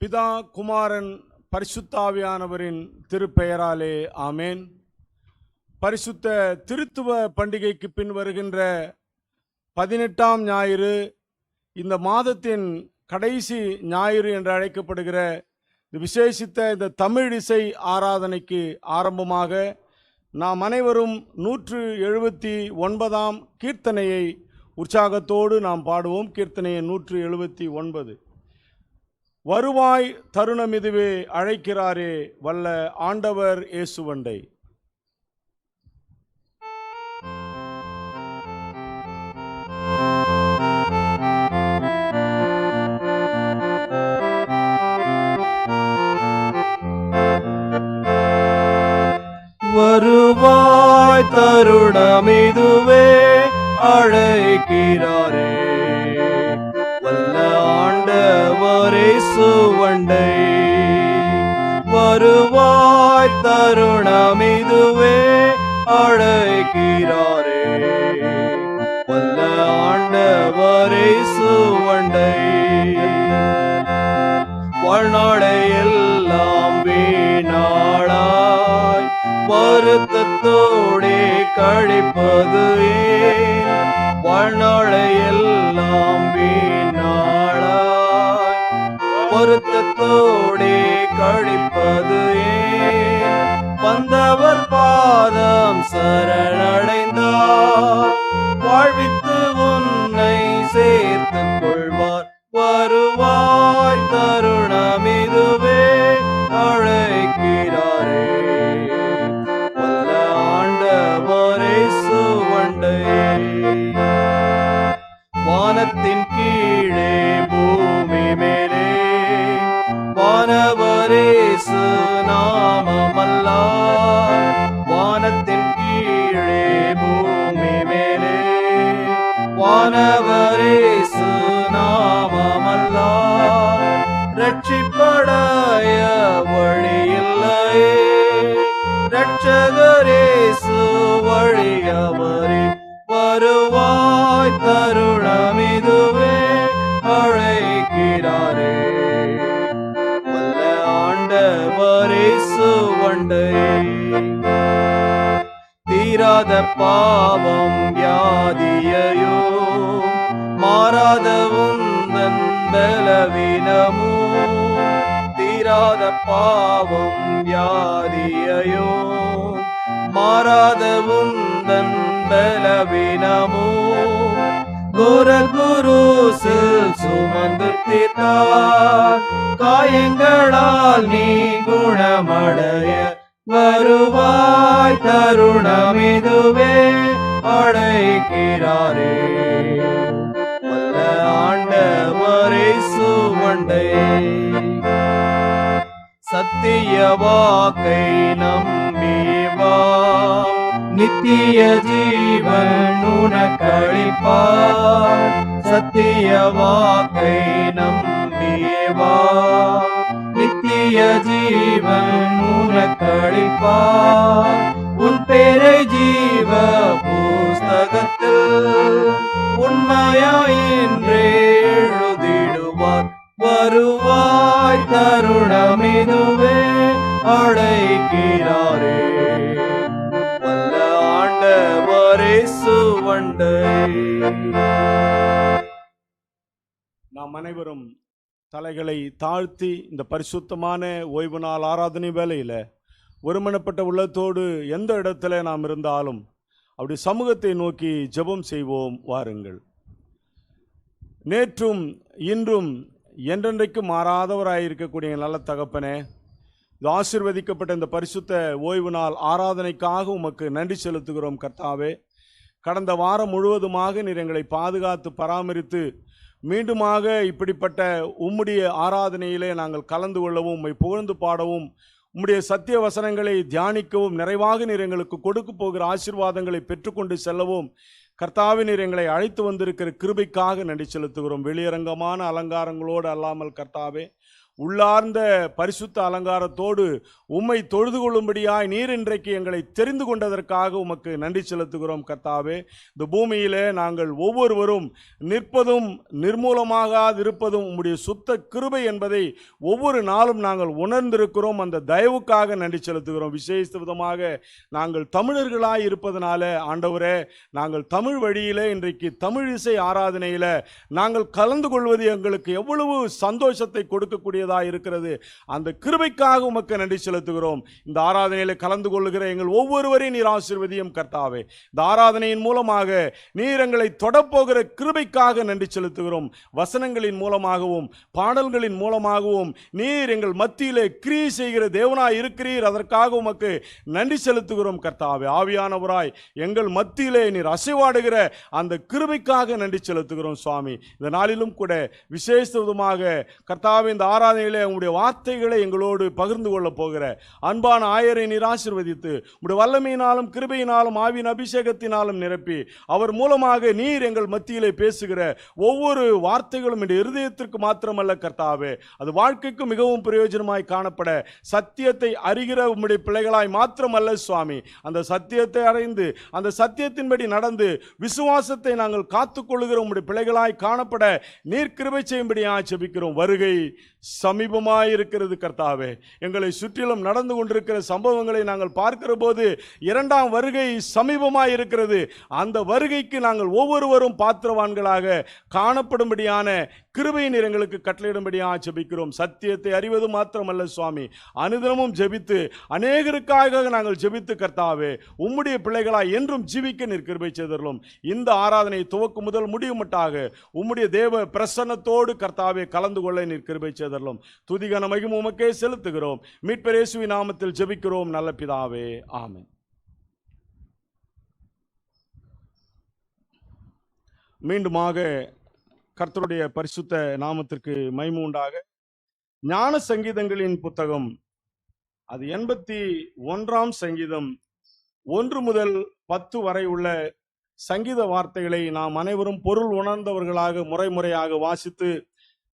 பிதா, குமாரன், பரிசுத்தாவியானவரின் திருப்பெயராலே ஆமேன். பரிசுத்த திருத்துவ பண்டிகைக்கு பின் வருகின்ற 18ஆம் ஞாயிறு, இந்த மாதத்தின் கடைசி ஞாயிறு என்று அழைக்கப்படுகிற விசேஷித்த இந்த தமிழ் இசை ஆராதனைக்கு ஆரம்பமாக நாம் அனைவரும் 179ஆம் கீர்த்தனையை உற்சாகத்தோடு நாம் பாடுவோம். கீர்த்தனையை 179. வருவாய் தருணம் இதுவே, அழைக்கிறாரே வல்ல ஆண்டவர் இயேசுவண்டை. வருவாய் தருணம் இதுவே, அழைக்கிறாரே வல்ல ஆண்டவர் இயேசுவண்டை. வருவாய் தருணம் இதுவே, அழைக்கிறாரே வல்ல ஆண்டவர் இயேசுவண்டை. வாழ்நாளை எல்லாம் வீணாளாய் வருத்தத்தோடே கழிப்பது ஏன்? வாழ்நாளை எல்லாம் வீணாளாய் வருத்தத்தோடே கழிப்பது ஏன்? வந்தவர் பாதம் சரணடைந்தார், வாழ்வித்து உன்னை சேர்த்துக் கொள்வார். வருவாய் தருணம் இதுவே, அழைக்கிறாரே வல்ல ஆண்டவர் இயேசுவண்டை. வானத்தின் கீழே பூமி மேலே வானவர் இயேசு நாமமல்லார். வானத்தின் கீழே பூமி மேலே வானவர் இயேசு நாமமல்லார். ரட்சிப்படைய வழி இல்லையே, ரட்சகர் இயேசு வழியவரே. வருவாய் தருணம் இதுவே, அழைக்கிறாரே வல்ல ஆண்டவர் இயேசுவண்டை. தீராத பாவம் வியாதியையோ, மாறாத உந்தன் பலவீனமோ. தீராத பாவம் வியாதியையோ, மாறாத உந்தன் பலவீனமோ. கோர குருசில் சுமந்து தீர்த்தார், காயங்களால் நீ குணமடைய. வருவாய் தருணம் இதுவே, அழைக்கிறாரே வல்ல ஆண்டவர் இயேசுவண்டை. சத்திய வாக்கை நம்பி வா, நித்திய ஜீவன் உனக்களிப்பார். சத்திய வாக்கை நம்பி வா, நித்திய ஜீவன் உனக்களிப்பார். உன் பேரை ஜீவ புஸ்தகத்தில் உண்மையாயின்றே எழுதிடுவார். வருவாய் தருணம் இதுவே, அழைக்கிறாரே வல்ல ஆண்டவர் இயேசுவண்டை. நாம் அனைவரும் தலைகளை தாழ்த்தி இந்த பரிசுத்தமான ஓய்வு நாள் ஆராதனை வேளையில் ஒருமனப்பட்ட உள்ளத்தோடு எந்த இடத்துல நாம் இருந்தாலும் அப்படி சமூகத்தை நோக்கி ஜெபம் செய்வோம். வாருங்கள். நேற்றும் இன்றும் என்றென்றைக்கும் மாறாதவராயிருக்கக்கூடிய நல்ல தகப்பனே, இது ஆசீர்வதிக்கப்பட்ட இந்த பரிசுத்த ஓய்வு நாள் ஆராதனைக்காக உமக்கு நன்றி செலுத்துகிறோம் கர்த்தாவே. கடந்த வாரம் முழுவதுமாக நீர் எங்களை பாதுகாத்து பராமரித்து மீண்டுமாக இப்படிப்பட்ட உம்முடைய ஆராதனையிலே நாங்கள் கலந்து கொள்ளவும், உம்மை புகழ்ந்து பாடவும், உம்முடைய சத்திய வசனங்களை தியானிக்கவும், நிறைவாக நீர் எங்களுக்கு கொடுக்க போகிற ஆசீர்வாதங்களை பெற்றுக்கொண்டு செல்லவும் கர்த்தாவே நீர் எங்களை அழைத்து வந்திருக்கிற கிருபைக்காக நன்றி செலுத்துகிறோம். வெளியரங்கமான அலங்காரங்களோடு அல்லாமல் கர்த்தாவே, உள்ளார்ந்த பரிசுத்த அலங்காரத்தோடு உம்மை தொழுது கொள்ளும்படியாய் நீர் இன்றைக்கு எங்களை தெரிந்து கொண்டதற்காக உமக்கு நன்றி செலுத்துகிறோம் கர்த்தாவே. இந்த பூமியிலே நாங்கள் ஒவ்வொருவரும் நிற்பதும் நிர்மூலமாகாதிருப்பதும் உம்முடைய சுத்த கிருபை என்பதை ஒவ்வொரு நாளும் நாங்கள் உணர்ந்திருக்கிறோம். அந்த தயவுக்காக நன்றி செலுத்துகிறோம். விசேஷ விதமாக நாங்கள் தமிழர்களாய் இருப்பதனால ஆண்டவரே, நாங்கள் தமிழ் வழியிலே இன்றைக்கு தமிழ் இசை ஆராதனையில் நாங்கள் கலந்து கொள்வது எங்களுக்கு எவ்வளவு சந்தோஷத்தை கொடுக்கக்கூடியதாக இருக்கிறது. அந்த கிருபைக்காக உமக்கு நன்றி செலுத்துகிறோம். இந்த ஆராதனையில் கலந்து கொள்ளுகிற எங்கள் ஒவ்வொருவரையும் நீர் ஆசீர்வதியும் கர்த்தாவே. இந்த ஆராதனையின் மூலமாக நீர் எங்களை தொடப்போகிற கிருபைக்காக நன்றி செலுத்துகிறோம். வசனங்களின் மூலமாகவும் பாடல்களின் மூலமாகவும் நீர் எங்கள் மத்தியிலே கிரியை செய்கிற தேவனாய் இருக்கிறீர். அதற்காக உமக்கு நன்றி செலுத்துகிறோம் கர்த்தாவே. ஆவியானவராய் எங்கள் மத்தியிலே நீர் அசைவாடுகிற அந்த கிருபைக்காக நன்றி செலுத்துகிறோம் சுவாமி. இந்த நாளிலும் கூட விசேஷ விதமாக கர்த்தாவே, இந்த ஆராதனையிலே உங்களுடைய வார்த்தைகளை எங்களோடு பகிர்ந்து கொள்ள போகிற அன்பான ஆயரை நீர் ஆசீர்வதித்து உங்களுடைய வல்லமையினாலும் கிருபையினாலும் ஆவியின் அபிஷேகத்தினாலும் நிரப்பி அவர் மூலமாக நீர் எங்கள் மத்தியிலே பேசுகிற ஒவ்வொரு வார்த்தைகளும் என் இருதயத்திற்கு மாத்திரமல்ல கர்த்தாவே, அது வாழ்க்கைக்கு மிகவும் பிரயோஜனமாய் காணப்பட சத்தியத்தை அறிகிற உம்முடைய பிள்ளைகளாய் மாத்திரமல்ல சுவாமி, அந்த சத்தியத்தை அடைந்து அந்த சத்தியத்தின்படி நடந்து விசுவாசத்தை நாங்கள் காத்துக்கொள்ளுகிற உம்முடைய பிள்ளைகளாய் காணப்பட நீர் கிருபை செய்யும்படியாய் ஜெபிக்கிறோம். வருகை சமீபமாய் இருக்கிறது கர்த்தாவே. எங்களை சுற்றிலும் நடந்து கொண்டிருக்கிற சம்பவங்களை நாங்கள் பார்க்கிற போது இரண்டாம் வருகை சமீபமாய் இருக்கிறது. அந்த வருகைக்கு நாங்கள் ஒவ்வொருவரும் பாத்திரவான்களாக காணப்படும்படியான கிருபை நீர் எங்களுக்கு கட்டளையிடும்படியாக ஜெபிக்கிறோம். சத்தியத்தை அறிவது மாத்திரமல்ல சுவாமி, அனுதினமும் ஜெபித்து அநேகருக்காக நாங்கள் ஜெபித்து கர்த்தாவே உம்முடைய பிள்ளைகளாய் என்றும் ஜீவிக்க நீர் கிருபை செய்தருளும். இந்த ஆராதனை துவக்கு முதல் முடியும் மட்டாக உம்முடைய தேவ பிரசன்னத்தோடு கர்த்தாவே கலந்து கொள்ள நீர் கிருபை செய்தருளும். துதிகன மகிமை உமக்கே செலுத்துகிறோம். மீட்பர் இயேசுவின் நாமத்தில் ஜெபிக்கிறோம் நல்ல பிதாவே, ஆமென். மீண்டுமாக கர்த்தருடைய பரிசுத்த நாமத்திற்கு மகிமை உண்டாக. ஞான சங்கீதங்களின் புத்தகம் அது 81ஆம் சங்கீதம் 1 முதல் 10 வரை உள்ள சங்கீத வார்த்தைகளை நாம் அனைவரும் பொருள் உணர்ந்தவர்களாக முறையாக வாசித்து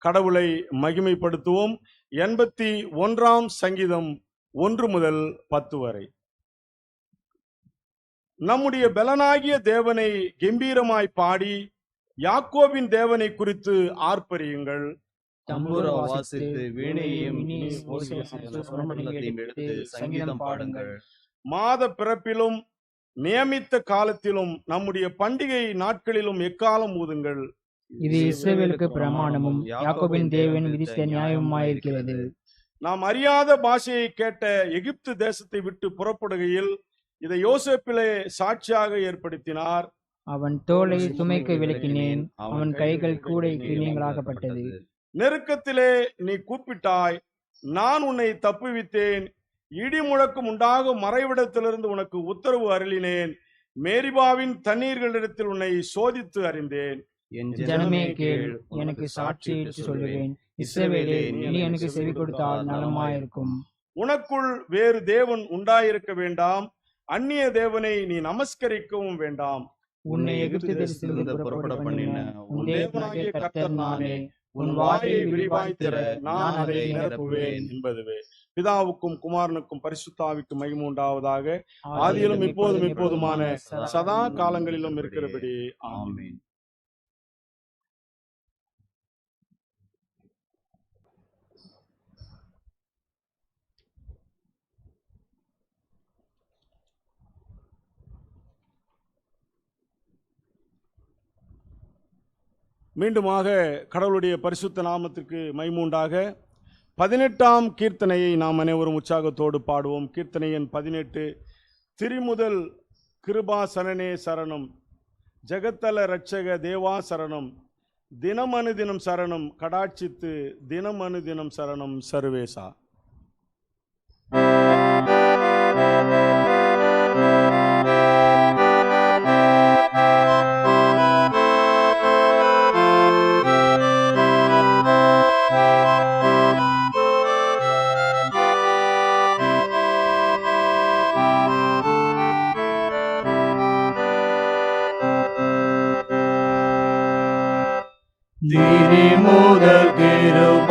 கடவுளை மகிமைப்படுத்துவோம். 81ஆம் சங்கீதம் 1 முதல் 10 வரை. நம்முடைய பலனாகிய தேவனை கம்பீரமாய் பாடி யாக்கோபின் தேவனை குறித்து ஆர்ப்பரியுங்கள். தம்புர வாசித்து வீணையையும் எடுத்து சங்கீதம் பாடுங்கள். மாத பிறப்பிலும் நியமித்த காலத்திலும் நம்முடைய பண்டிகை நாட்களிலும் எக்காலம் ஊதுங்கள். இது இஸ்ரவேலுக்கு பிரமாணமும் யாக்கோபின் தேவன் விதித்த நியாயமாயிருக்கிறது. நாம் அறியாத பாஷையை கேட்ட எகிப்து தேசத்தை விட்டு புறப்படுகையில் இதை யோசேப்பிலே சாட்சியாக ஏற்படுத்தினார். அவன் தோலை சுமைக்கு விலக்கினேன், அவன் கைகள் கூடை கிணியங்களாகப்பட்டது. நெருக்கத்திலே நீ கூப்பிட்டாய், நான் உன்னை தப்புவித்தேன். இடி முழக்கம் உண்டாகும் மறைவிடத்திலிருந்து உனக்கு உத்தரவு அருளினேன். மேரிபாவின் தண்ணீர்களிடத்தில் உன்னை சோதித்து அறிந்தேன். ஜனமே கேள், எனக்கு சாட்சியிட்டு சொல்லுவேன். இஸ்ரவேலே, நீ எனக்கு செவி கொடுத்தால் நலமாயிருக்கும். உனக்குள் வேறு தேவன் உண்டாயிருக்க வேண்டாம், அந்நிய தேவனை நீ நமஸ்கரிக்கவும் வேண்டாம். உன்னை எகிப்து தேசத்திலிருந்து புறப்பட பண்ணின உன் தேவனாகிய கர்த்தர் நானே. உன் வாயை விரிவாய் திற, நான் அதை நிரப்புவேன் என்பதுவே. பிதாவுக்கும் குமாரனுக்கும் பரிசுத்தாவிக்கும் மகிமை உண்டாவதாக. ஆதியிலும் இப்போதும் எப்போதுமான சதா காலங்களிலும் இருக்கிறபடி ஆமென். மீண்டுமாக கடவுளுடைய பரிசுத்த நாமத்திற்கு மகிமை உண்டாக. 18ஆம் கீர்த்தனையை நாம் அனைவரும் உற்சாகத்தோடு பாடுவோம். கீர்த்தனை எண் 18. திரிமுதல் கிருபா சரணே சரணம், ஜெகத்தல ரட்சக தேவா சரணம், தினமனுதினம் சரணம் கடாட்சித்து, தினமனுதினம் சரணம் சர்வேசா. திரிமுதல் கிருபாசனனே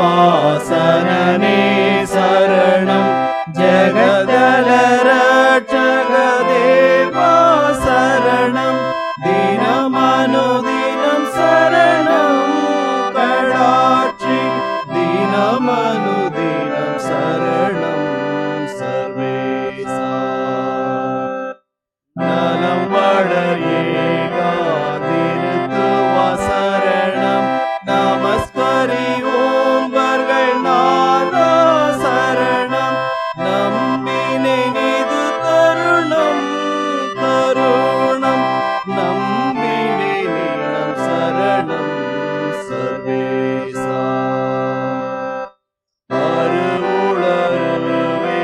சரணம் ஜெகதல ரட்சக தேவா சரணம் தினமனுதினம் சரணம் கடாட்சி தினமனுதினம் சரணம் சர்வேசா நலம் வளர் ஏகாதிருத்துவா சரணம் நமஸ்கரி ஓம்பர்கள் நாதா சரணம் நம்பினை நிது தருணம் தருணம் நம்பினை நீனம் சரணம் சர்வேசா அருளருவே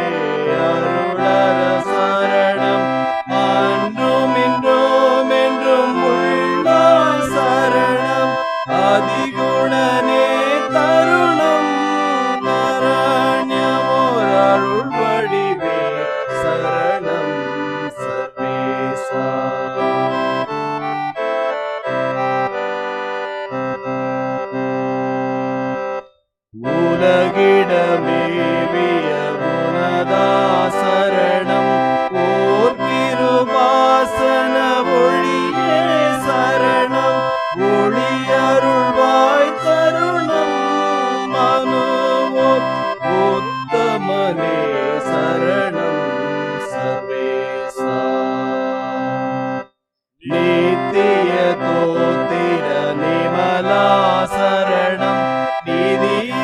அருளர சரணம் அன்றும் இன்றும் என்றும் உள்ளாய் சரணம் அதிகுணனே தருணம் நரண்யமோர் அருள் வடிவே சரணம் சர்வேசா உலகிடமேவிய உனதா சரணம் ஓர் கிருபாசன ஒளியே சரணம் ஒளியருள்வாய் தருணம் மனுவோ உத்தமனே சரணம் சர்வேசா நித்திய தோத்திர நிமலா சரணம் நிதீஸ்வரவேலரின்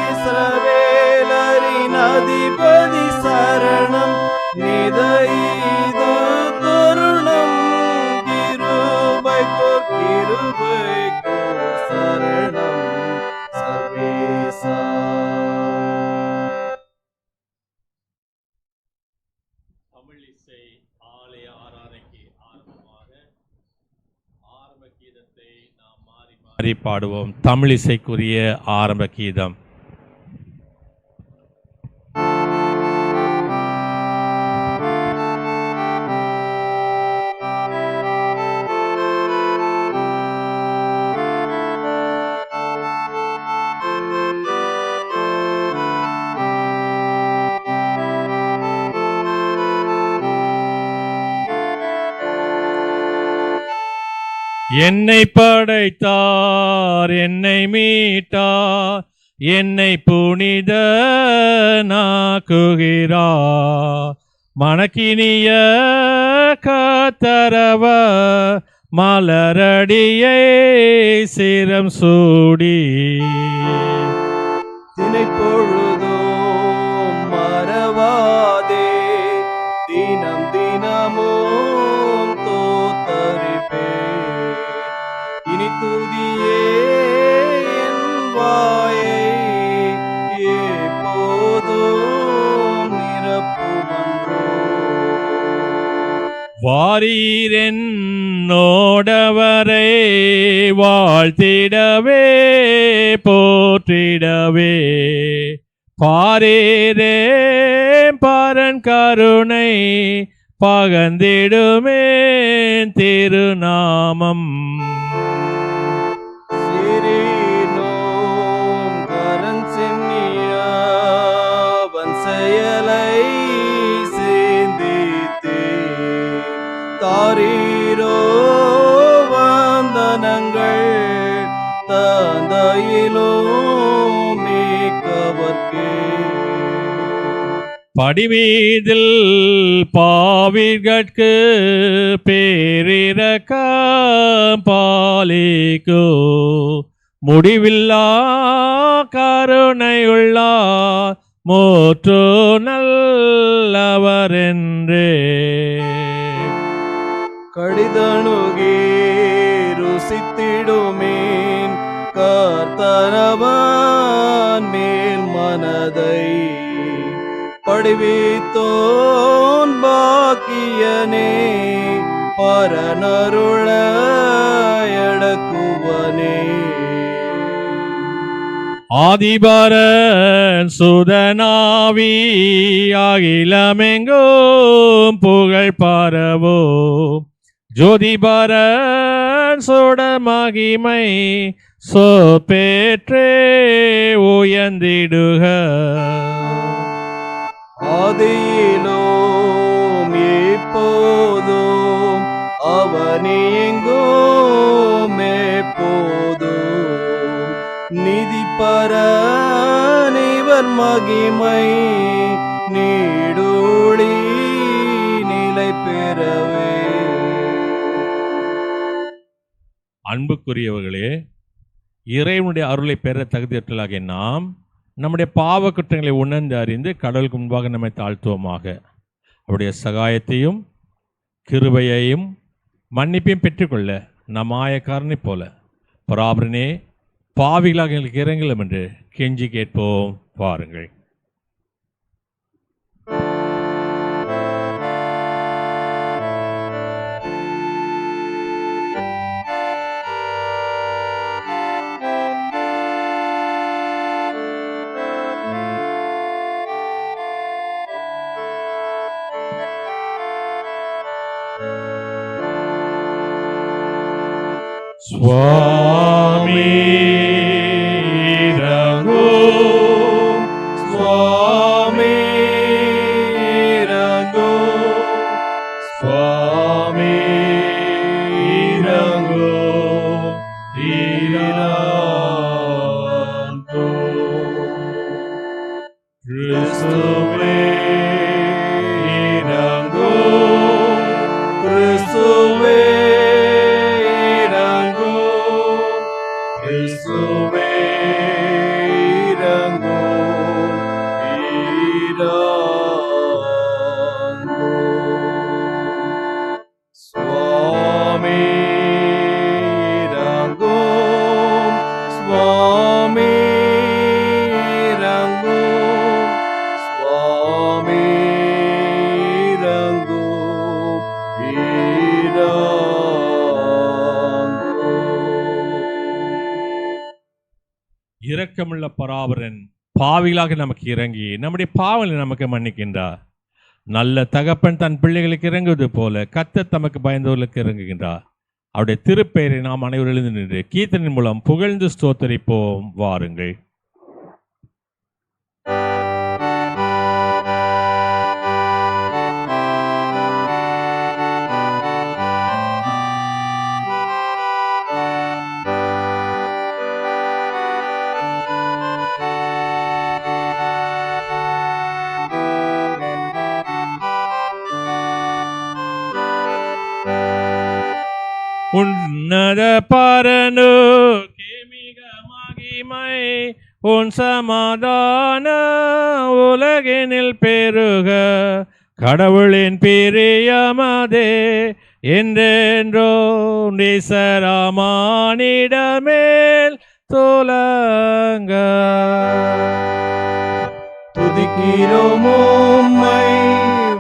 அதிபதி சரணம் நிதைது தருணம் கிருபைக்கோர் சரணம் சர்வேசா தமிழ் இசை ஆலய ஆராதனைக்கு ஆரம்ப கீதத்தை நாம் மாறி மாறி பாடுவோம். தமிழ் இசைக்குரிய ஆரம்ப கீதம். என்னை படைத்தார், என்னை மீட்டார், என்னை புனிதனாக்குகிறார். மணக்கினிய கத்தரவ மலரடியை சிரம் சூடி தினை பொழுதும் மறவாதே தினம் தினமும் தோத்தரிப்பே இனி துதியே என் வாயை எப்போதும் நிரப்புமன்றோ. வாரீரென்னோடவரை வாழ்த்திடவே போற்றிடவே பாரேரே பரன் கருணை பகந்திடுமே திருநாமம். சிறினோம் கரன் சென்னியவன் செயலை சிந்தித்தே தாரீரோ வந்தனங்கள் தந்தையிலும் நீக்கவர்க்கே. படிமீதில் பாவிர்கட்கு பேரிரக்க பாலிக்கோ முடிவில்லா கருணையுள்ளார் மோற்றோ நல்லவரென்றே. கடிதணுகி ருசித்திடுமேன் கர்த்தரவன் மேல் மனதை படிவித்தோன் பாக்கியனே பரனருள எடக்குவனே. ஆதிபரன் சுதனாவி அகிலமெங்கும் புகழ் பரவோ ஜோதிபரன் சுட மகிமை சோபேற்றே உயர்ந்திடுக. ஆதியிலும் இப்போதும் அவனே எங்கும் எப்போதும் நிதிப்பரன் இவர் மகிமை நீடூழி நிலை பெறவே. அன்புக்குரியவர்களே, இறைவனுடைய அருளை பெற தகுதியற்றலாகிய நாம் நம்முடைய பாவ குற்றங்களை உணர்ந்து அறிந்து கடவுளுக்கு முன்பாக நம்மை தாழ்த்துவோமாக. அவருடைய சகாயத்தையும் கிருபையையும் மன்னிப்பையும் பெற்றுக்கொள்ள நம் ஆயக்காரனை போல பராபரனே பாவிகளாக எங்களுக்கு இறங்கலாம் என்று கெஞ்சி கேட்போம். பாருங்கள். சுவாமி இறங்கும், சுவாமி இறங்கும், சுவாமி இறங்கும், இறங்கும். கிறிஸ்துவே இறங்கும், கிறிஸ்துவே கிறிஸ்துவே இறங்கும், இறங்கும். சுவாமி இறங்கும், சுவாமி இறங்கும், சுவாமி இறங்கும், இரக்கமுள்ள பராபரன் பாவிகளாக நமக்கு இறங்கி நம்முடைய பாவங்களை நமக்கு மன்னிக்கின்றார். நல்ல தகப்பன் தன் பிள்ளைகளுக்கு இறங்குவது போல கர்த்தர் தமக்கு பயந்தவர்களுக்கு இறங்குகின்றார். அவருடைய திருப்பெயரை நாம் அனைவரும் எழுந்து நின்று கீர்த்தனின் மூலம் புகழ்ந்து ஸ்தோத்தரிப்போம். வாருங்கள். உன்னத பரனுக்கே மிக மகிமை, உன் சமாதான உலகினில் பெருக. கடவுளின் பிரியமதே என்றென்றோ நிசராமானிடமேல் துலங்க. துதிக்கிறோம் உம்மை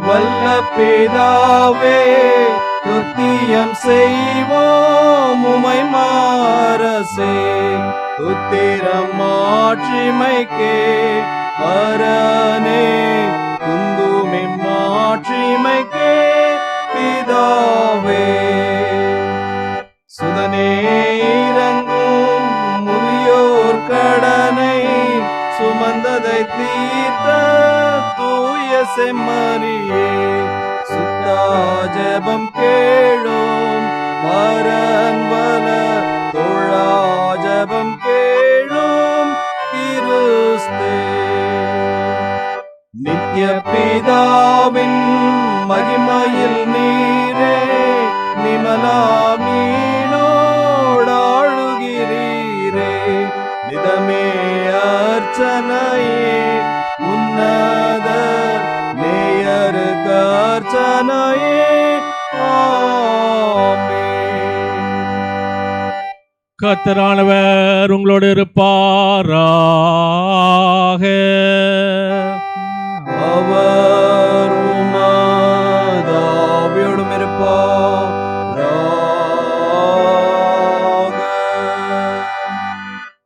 வல்ல பிதாவே, துத்தியம் செய்வோம் உமை மாரசே. துத்திரம் மாட்சிமைக்கே பரனே, துந்துமி மாட்சிமைக்கே பிதாவே. சுதனே இறங்கும், முதியோர் கடனை சுமந்ததை தீர்த்த தூய செம்மறியே. சுத்தா ஜெபம் கேளும் பரன் வல தோழா ஜெபம் கேளும் கிறிஸ்தே. நித்ய பிதாவின் மகிமையில் நீரே நிமலா மீனோடாழுகிறீரே. நிதமே அர்ச்சனையே உன்னத நேயருக்கு அர்ச்சனையே. ஆமென். கர்த்தரானவர் உங்களோடு இருப்பாராக. அவர் உமதாவியோடும் இருப்பாராக.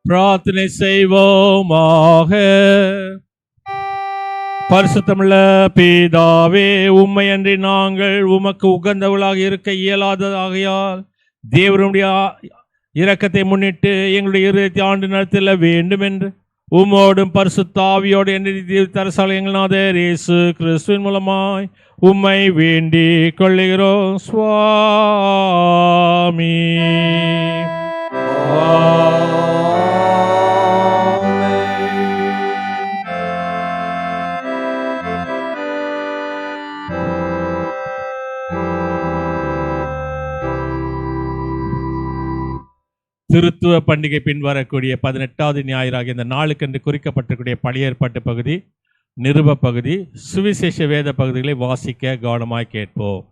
பிரார்த்தனை செய்வோமாக. பரிசுத்தமுள்ள பிதாவே, உம்மை அன்றி நாங்கள் உமக்கு உகந்தவளாக இருக்க இயலாததாகையால் இரக்கத்தை முன்னிட்டு எங்களுடைய இருதயத்தை ஆண்டு நடத்திட வேண்டும் என்று உம்மோடும் பரிசுத்த ஆவியோடு என்று தரசாலை எங்கள் நாதர் இயேசு கிறிஸ்துவின் மூலமாய் உம்மை வேண்டிக் கொள்ளுகிறோம் சுவாமி. திருத்துவ பண்டிகை பின்வரக்கூடிய 18வது ஞாயிறாக இந்த நாளுக்கென்று குறிக்கப்பட்டிருக்கூடிய பழைய ஏற்பாட்டு பகுதி, நிருப பகுதி, சுவிசேஷ வேத பகுதிகளை வாசிக்க கவனமாய் கேட்போம்.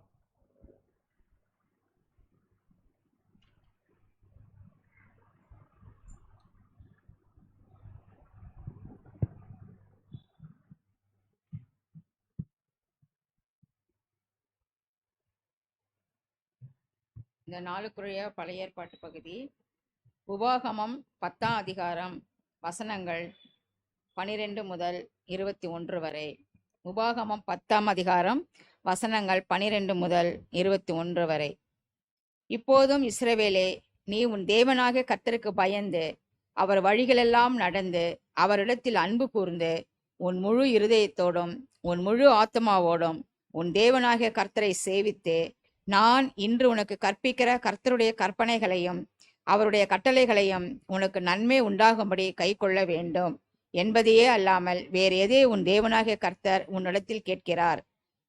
இந்த நாளுக்குரிய பழைய ஏற்பாட்டு பகுதி உபாகமம் 10ஆம் அதிகாரம் வசனங்கள் 12 முதல் 21 வரை. உபாகமம் 10ஆம் அதிகாரம் வசனங்கள் 12 முதல் 21 வரை. இப்போதும் இஸ்ரவேலே, நீ உன் தேவனாக கர்த்தருக்கு பயந்து அவர் வழிகளெல்லாம் நடந்து அவரிடத்தில் அன்பு கூர்ந்து உன் முழு இருதயத்தோடும் உன் முழு ஆத்மாவோடும் உன் தேவனாகிய கர்த்தரை சேவித்து நான் இன்று உனக்கு கற்பிக்கிற கர்த்தருடைய கற்பனைகளையும் அவருடைய கட்டளைகளையும் உனக்கு நன்மை உண்டாகும்படி கைக்கொள்ள வேண்டும் என்பதையே அல்லாமல் வேறு எதே உன் தேவனாகிய கர்த்தர் உன்னிடத்தில் கேட்கிறார்.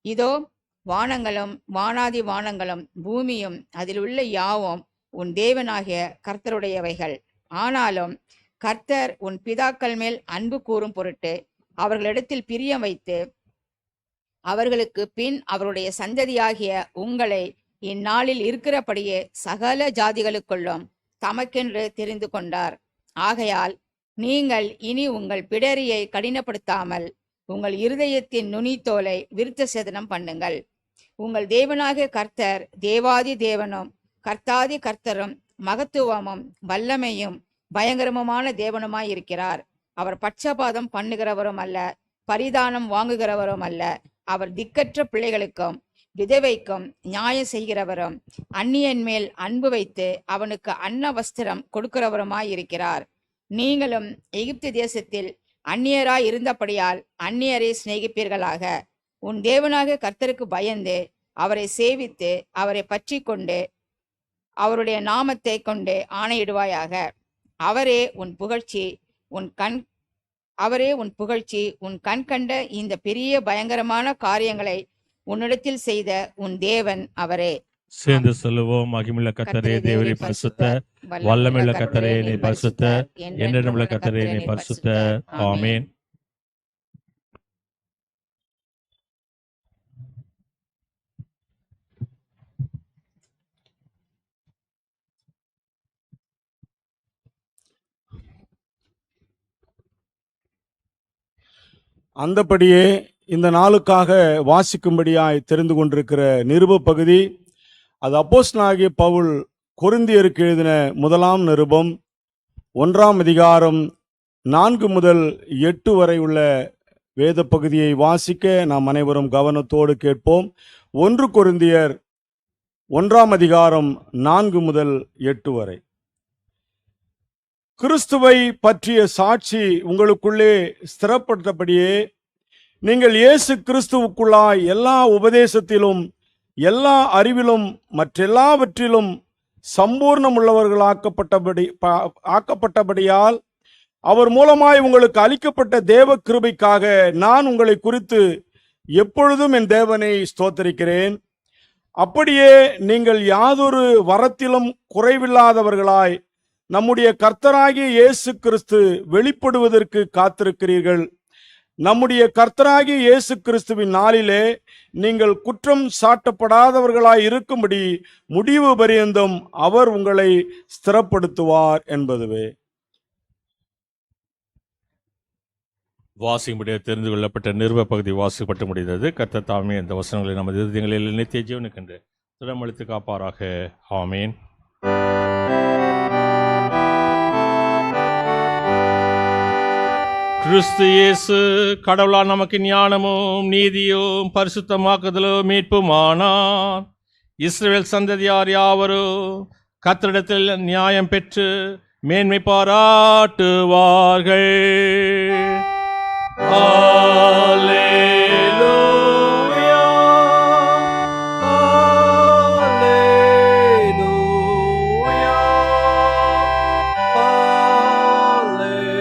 இதோ, வானங்களும் வானாதி வானங்களும் பூமியும் அதில் உள்ள யாவும் உன் தேவனாகிய கர்த்தருடையவைகள். ஆனாலும் கர்த்தர் உன் பிதாக்கள் மேல் அன்பு கூறும் பொருட்டு அவர்களிடத்தில் பிரியம் வைத்து அவர்களுக்கு பின் அவருடைய சந்ததியாகிய உங்களை இந்நாளில் இருக்கிறபடியே சகல ஜாதிகளுக்குள்ளும் தமக்கென்று தெரிந்து கொண்டார். ஆகையால் நீங்கள் இனி உங்கள் பிடரியை கடினப்படுத்தாமல் உங்கள் இருதயத்தின் நுனித்தோலை விருத்த சேதனம் பண்ணுங்கள். உங்கள் தேவனாகிய கர்த்தர் தேவாதி தேவனும் கர்த்தாதி கர்த்தரும் மகத்துவமும் வல்லமையும் பயங்கரமுமான தேவனுமாயிருக்கிறார். அவர் பட்சபாதம் பண்ணுகிறவரும் அல்ல, பரிதானம் வாங்குகிறவரும் அல்ல. அவர் திக்கற்ற பிள்ளைகளுக்கும் விதவைக்கும் நியாயம் செய்கிறவரும் அந்நியன் மேல் அன்பு வைத்து அவனுக்கு அன்ன வஸ்திரம் கொடுக்கிறவருமாயிருக்கிறார். நீங்களும் எகிப்து தேசத்தில் அந்நியராய் இருந்தபடியால் அந்நியரை சிநேகிப்பீர்களாக. உன் தேவனாக கர்த்தருக்கு பயந்து அவரை சேவித்து அவரை பற்றி கொண்டு அவருடைய நாமத்தை கொண்டு ஆணையிடுவாயாக. அவரே உன் புகழ்ச்சி, உன் கண் கண்ட இந்த பெரிய பயங்கரமான காரியங்களை உன்னிடத்தில் செய்த உன் தேவன் அவரே. சேர்ந்து சொல்லுவோம். மகிமுள்ள கர்த்தரே, தேவரே பரிசுத்த, வல்லமையுள்ள கர்த்தரே நீ பரிசுத்த, என்றென்றுமுள்ள கர்த்தரே நீ பரிசுத்த. ஆமென். அந்தபடியே இந்த நாளுக்காக வாசிக்கும்படியாய் தெரிந்து கொண்டிருக்கிற நிருப பகுதி, அது அப்போஸ்தலனாகிய பவுல் கொரிந்தியருக்கு எழுதின 1ஆம் நிருபம் 1ஆம் அதிகாரம் 4 முதல் 8 வரை உள்ள வேத பகுதியை வாசிக்க நாம் அனைவரும் கவனத்தோடு கேட்போம். 1 கொரிந்தியர் 1ஆம் அதிகாரம் 4 முதல் 8 வரை. கிறிஸ்துவை பற்றிய சாட்சி உங்களுக்குள்ளே ஸ்திரப்பட்டபடியே நீங்கள் இயேசு கிறிஸ்துவுக்குள்ளாய் எல்லா உபதேசத்திலும் எல்லா அறிவிலும் மற்றெல்லாவற்றிலும் ஆக்கப்பட்டபடியால் அவர் மூலமாய் உங்களுக்கு அளிக்கப்பட்ட தேவ கிருபைக்காக நான் உங்களை குறித்து எப்பொழுதும் என் தேவனை ஸ்தோத்தரிக்கிறேன். அப்படியே நீங்கள் யாதொரு வரத்திலும் குறைவில்லாதவர்களாய் நம்முடைய கர்த்தராகிய இயேசு கிறிஸ்து வெளிப்படுவதற்கு காத்திருக்கிறீர்கள். நம்முடைய கர்த்தராகிய இயேசு கிறிஸ்துவின் நாளிலே நீங்கள் குற்றம் சாட்டப்படாதவர்களாய் இருக்கும்படி முடிவு பரியந்தம் அவர் உங்களை ஸ்திரப்படுத்துவார் என்பதுவே. வாசிக்கும்படியாக தெரிந்து கொள்ளப்பட்ட நிருப பகுதி வாசிக்கப்பட்டு முடிந்தது. கர்த்தர் தாமே இந்த வசனங்களை நமது இருதயங்களில் நித்திய ஜீவனுக்கென்று திடமளித்து காப்பாராக. ஆமேன். கிறிஸ்து இயேசு கடவுளால் நமக்கு ஞானமும் நீதியும் பரிசுத்தமாக்குதலும் மீட்புமானார். இஸ்ரவேல் சந்ததியார் யாவரும் கர்த்தரிடத்தில் நியாயம் பெற்று மேன்மை பாராட்டுவார்கள். Alleluia, Alleluia, Alleluia.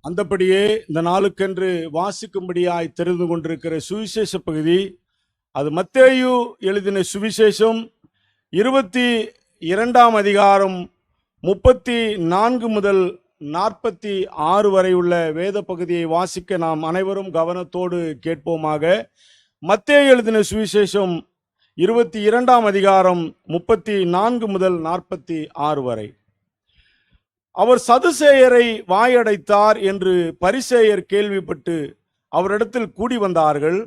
அந்தபடியே இந்த நாளுக்கென்று வாசிக்கும்படியாய் தெரிந்து கொண்டிருக்கிற சுவிசேஷ பகுதி, அது மத்தேயு எழுதின சுவிசேஷம் 22ஆம் அதிகாரம் 34 முதல் 46 வரை உள்ள வேத பகுதியை வாசிக்க நாம் அனைவரும் கவனத்தோடு கேட்போமாக. மத்தேயு எழுதின சுவிசேஷம் 22ஆம் அதிகாரம் 34 முதல் 46 வரை. அவர் சதுசேயரை வாயடைத்தார் என்று பரிசேயர் கேள்விப்பட்டு அவரிடத்தில் கூடி வந்தார்கள்.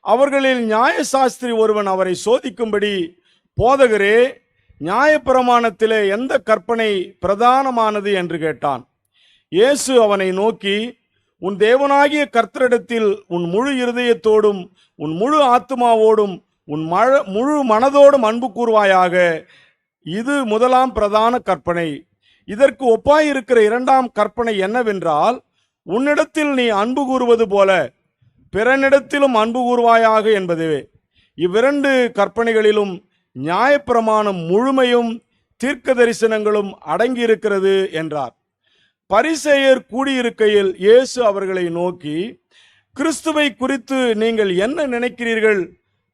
அவர்களில் நியாயசாஸ்திரி ஒருவன் அவரை சோதிக்கும்படி, போதகரே, நியாயப்பிரமாணத்திலே எந்த கற்பனை பிரதானமானது என்று கேட்டான். இயேசு அவனை நோக்கி, உன் தேவனாகிய கர்த்தரிடத்தில் உன் முழு இருதயத்தோடும் உன் முழு ஆத்துமாவோடும் உன் முழு மனதோடும் அன்பு கூர்வாயாக, இது முதலாம் பிரதான கற்பனை. இதற்கு ஒப்பாயிருக்கிற இரண்டாம் கற்பனை என்னவென்றால், உன்னிடத்தில் நீ அன்பு கூறுவது போல பிறனிடத்திலும் அன்பு கூர்வாயாக என்பதுவே. இவ்விரண்டு கற்பனைகளிலும் நியாயப்பிரமாணம் முழுமையும் தீர்க்க தரிசனங்களும் அடங்கியிருக்கிறது என்றார். பரிசேயர் கூடியிருக்கையில் இயேசு அவர்களை நோக்கி, கிறிஸ்துவை குறித்து நீங்கள் என்ன நினைக்கிறீர்கள்?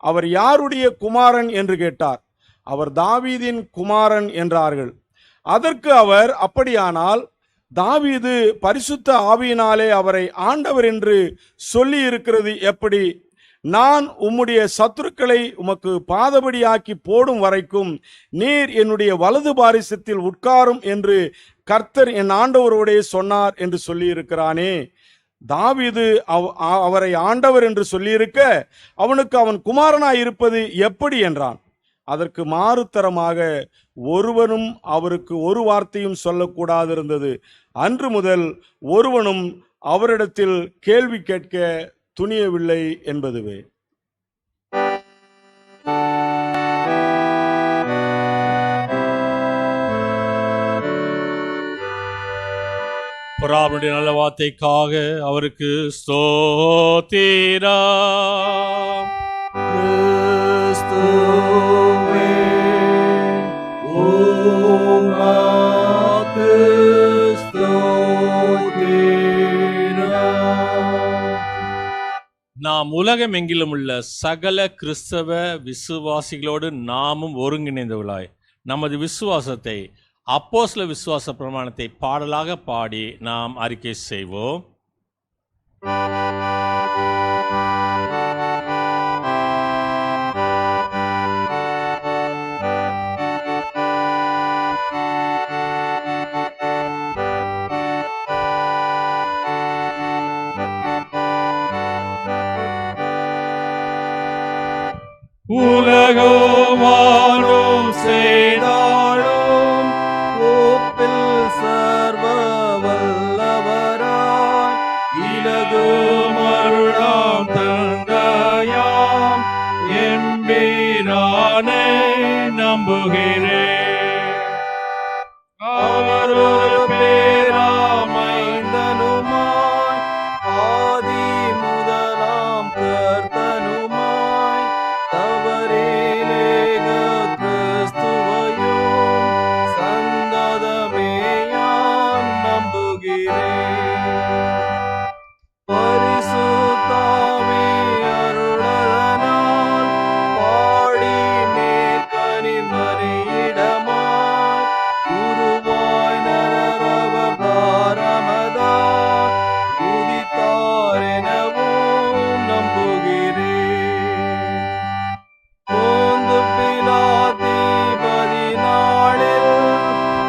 அவர் யாருடைய குமாரன் என்று கேட்டார். அவர் தாவீதின் குமாரன் என்றார்கள். அதற்கு அவர், அப்படியானால் தாவீது பரிசுத்த ஆவியினாலே அவரை ஆண்டவர் என்று சொல்லி இருக்கிறது எப்படி? நான் உம்முடைய சத்துருக்களை உமக்கு பாதபடியாக்கி போடும் வரைக்கும் நீர் என்னுடைய வலது பாரிசத்தில் உட்காரும் என்று கர்த்தர் என் ஆண்டவரோடே சொன்னார் என்று சொல்லியிருக்கிறானே. தாவீது அவரை ஆண்டவர் என்று சொல்லியிருக்க அவனுக்கு அவன் குமாரனாய் இருப்பது எப்படி என்றான். அதற்கு மாறுத்தரமாக ஒருவனும் அவருக்கு ஒரு வார்த்தையும் சொல்லக்கூடாதிருந்தது. அன்று முதல் ஒருவனும் அவரிடத்தில் கேள்வி கேட்க துணியவில்லை என்பதுவே. புறாவுடைய நல்ல வார்த்தைக்காக அவருக்கு ஸ்தோத்திரம். கிறிஸ்துவே, உமக்கு ஸ்தோத்திரம். நாம் உலகமெங்கிலும் உள்ள சகல கிறிஸ்தவ விசுவாசிகளோடு நாமும் ஒருங்கிணைந்தவர்களாய் நமது விசுவாசத்தை, அப்போஸ்தல விசுவாச பிரமாணத்தை பாடலாக பாடி நாம் அறிக்கை செய்வோம். உலகமானும் செய்தாலும் கோப்பில் சர்வ வல்லவராய் இலகு மருளாம் தந்தையாம் என்பீரானை நம்புகிறேன். அவர் ஒரு பேராமைந்தனுமாய் ஆதி முதலாம் கர்த்தனுமாய் தவறிலேக கிறிஸ்துவையும் சந்ததமேயாம் நம்புகிறேன். பரிசுத்தாவி அருளதனால் பாடி மேற்கனி மறியிடமாய் உருவாய் நரரவர் தாரமதா உதித்தார் எனவும் நம்புகிறேன். போந்து பிலாதிபதி நாளில்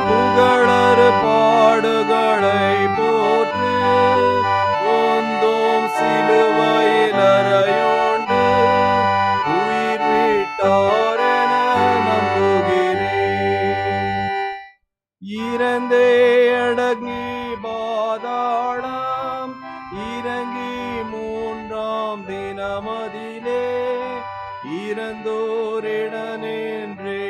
புகழறு பாடுகளை போற்று ஒந்தோம் சிலுவையில் அறையுண்டு உயிர் விட்டார் என நம்புகிறேன். இறந்தே அடங்கி பாதாளம் இறங்கி மூன்றாம் தினமதிலே இறந்தோரிடனென்றே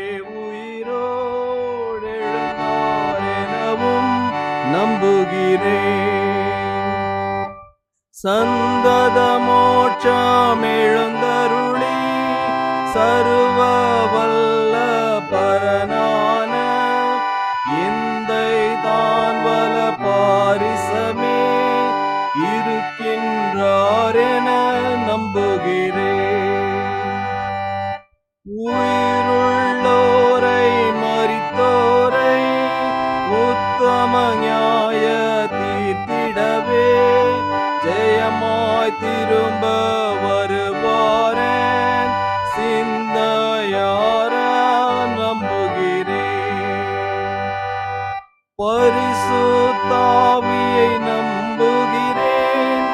உயிரோடு எழுந்தார் எனவும் நம்புகிறேன். சந்தத மோட்சம் எழுந்தருளி சர்வ வல்ல பரனான எந்தை தான் வல பாரிசமே இருக்கின்றார் என நம்புகிறேன். உயிருள்ளோரை மரித்தோரை உத்தம நியாய தீர்த்திடவே ஜெயமாய் திரும்ப வருவாரன் சிந்தையார நம்புகிறேன். பரிசுத்தாவியை நம்புகிறேன்.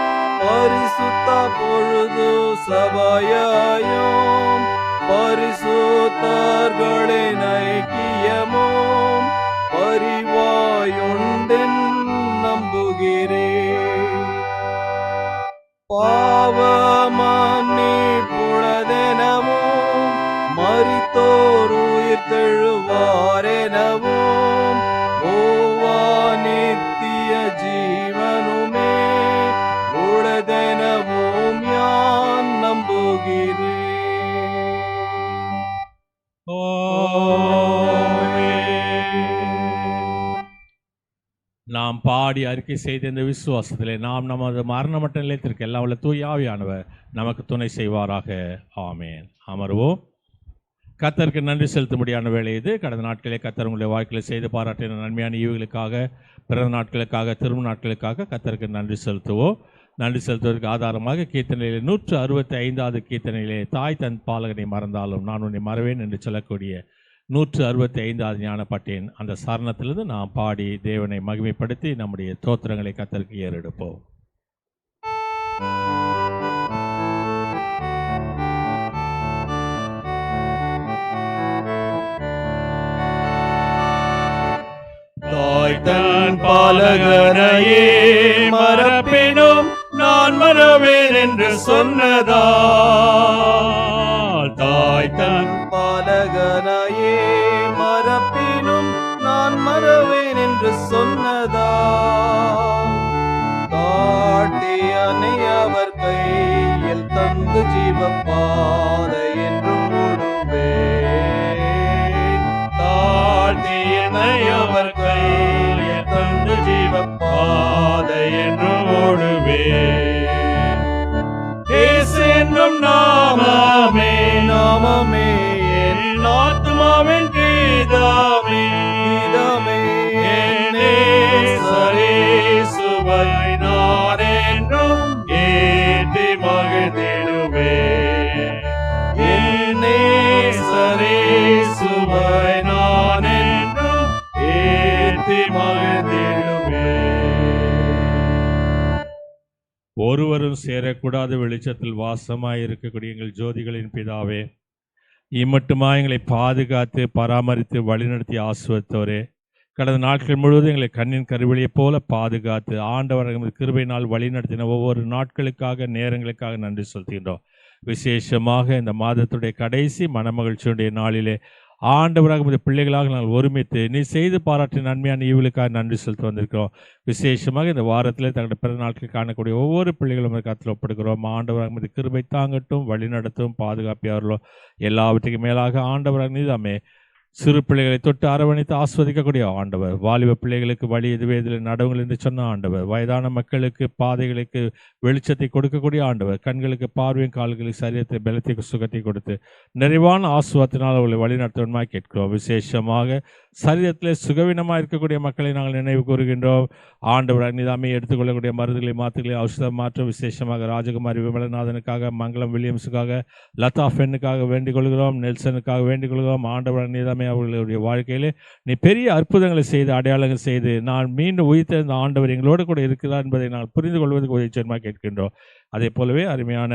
பரிசுத்த பொழுது சபையாயும் பரிசுத்தர்களின் ஐக்கியமும் பரிவாயுண்டென் நம்புகிறேன். பாவமன்னிப்புளதெனவும் மரித்தோர் உயிர் தெழுவாரெனவும் ஓவா நித்திய ஜீவனுமே உளதெனவும் யான் நம்புகிறேன். நாம் பாடி அறிக்கை செய்த இந்த விசுவாசத்திலே நாம் நமது மரணமட்ட நிலையத்திற்கு எல்லாம் உள்ள தூய ஆவியானவர் நமக்கு துணை செய்வாராக. ஆமேன். அமர்வோம். கர்த்தருக்கு நன்றி செலுத்தும்படியான வேலை இது. கடந்த நாட்களே கர்த்தர் உங்களுடைய வாழ்க்கையில் செய்து பாராட்டின நன்மையான ஈவுகளுக்காக, பிறந்த நாட்களுக்காக, திருமண நாட்களுக்காக கர்த்தருக்கு நன்றி செலுத்துவோம். நன்றி செலுத்துவதற்கு ஆதாரமாக கீர்த்தனையிலே 165வது கீர்த்தனையிலே தாய் தன் பாலகனை மறந்தாலும் நான் உன்னை மறவேன் என்று சொல்லக்கூடிய 165வது ஞானப்பட்டேன் அந்த சரணத்திலிருந்து நாம் பாடி தேவனை மகிமைப்படுத்தி நம்முடைய தோத்திரங்களை கர்த்தருக்கு ஏறெடுப்போம். தாய் தன் பாலகனையே மறப்பினும் நான் மறவேன் என்று சொன்னதா. தாய் தன் பாலகனையே மறப்பினும் நான் மறவேன் என்று சொன்னதா. தாட்டி அணை அவர் கையில் தந்து ஜீவ பாதை என்று ஓடுவேன். தாட்டி அணை அவர் கையில் தந்து ஜீவ பாதை என்று ஓடுவேன். இயேசு என்னும் நாமமே நாமமே என் ஆத்துமாவின் கீதமே கீதமே. என்னே சரேசுவை நான் என்றும் ஏற்றி மகிழ்ந்திடுவேன். என்னே சரேசுவை நான் என்றும் ஏற்றி மகிழ்ந்திடுவேன். ஒருவரும் சேரக்கூடாத வெளிச்சத்தில் வாசமாய் இருக்கக்கூடிய எங்கள் ஜோதிகளின் பிதாவே, இம்மட்டுமா எங்களை பாதுகாத்து பராமரித்து வழிநடத்தி ஆசுவத்தோரே, கடந்த நாட்கள் முழுவதும் எங்களை கண்ணின் கருவிழியைப் போல பாதுகாத்து ஆண்டவர் எமது கிருபையினால் வழிநடத்தின ஒவ்வொரு நாட்களுக்காக நேரங்களுக்காக நன்றி செலுத்துகின்றோம். விசேஷமாக இந்த மாதத்துடைய கடைசி மனமகிழ்ச்சியுடைய நாளிலே ஆண்டவராக உமது பிள்ளைகளாக நாங்கள் ஒருமித்து நீ செய்து பாராட்டின நன்மையான ஈவுகளுக்காக நன்றி செலுத்தி வந்திருக்கிறோம். விசேஷமாக இந்த வாரத்தில் தங்களுடைய பிறந்த நாட்களில் காணக்கூடிய ஒவ்வொரு பிள்ளைகளும் கருத்தில் ஒப்படுகிறோம். ஆண்டவராக உமது கிருபை தாங்கட்டும், வழிநடத்தும், பாதுகாப்பியார்களோ எல்லாவற்றுக்கும் மேலாக ஆண்டவராக நீதாமே சிறு பிள்ளைகளை தொட்டு அரவணைத்து ஆஸ்வதிக்கக்கூடிய ஆண்டவர், வாலிப பிள்ளைகளுக்கு வழி எதுவே இதில் நடவுங்கள் என்று சொன்ன ஆண்டவர், வயதான மக்களுக்கு பாதைகளுக்கு வெளிச்சத்தை கொடுக்கக்கூடிய ஆண்டவர், கண்களுக்கு பார்வையும் கால்களுக்கு சரீரத்தை பலத்தை சுகத்தை கொடுத்து நிறைவான ஆசுவாத்தினால் அவர்களை வழிநடத்துவதுமாய் கேட்கிறோம். விசேஷமாக சரீரத்தில் சுகவீனமாக இருக்கக்கூடிய மக்களை நாங்கள் நினைவு கூறுகின்றோம். ஆண்டவர் நீதாமே எடுத்துக்கொள்ளக்கூடிய மருந்துகளை மாற்றுகளை ஔஷதம் மாற்றம் விசேஷமாக ராஜகுமாரி விமலநாதனுக்காக, மங்களம் வில்லியம்ஸுக்காக, லதா ஃபென்னுக்காக வேண்டிக் கொள்கிறோம், நெல்சனுக்காக வேண்டிக் கொள்கிறோம். ஆண்டவர் நீதாமே அவர்களுடைய வாழ்க்கையிலே நீ பெரிய அற்புதங்களை செய்து அடையாளங்கள் செய்து நான் மீண்டும் உயிர்த்தெழுந்த ஆண்டவர் எங்களோடு கூட இருக்கிறார் என்பதை நாங்கள் புரிந்து கொள்வதற்கு உதவிச்சமாக கேட்கின்றோம். அதே போலவே அருமையான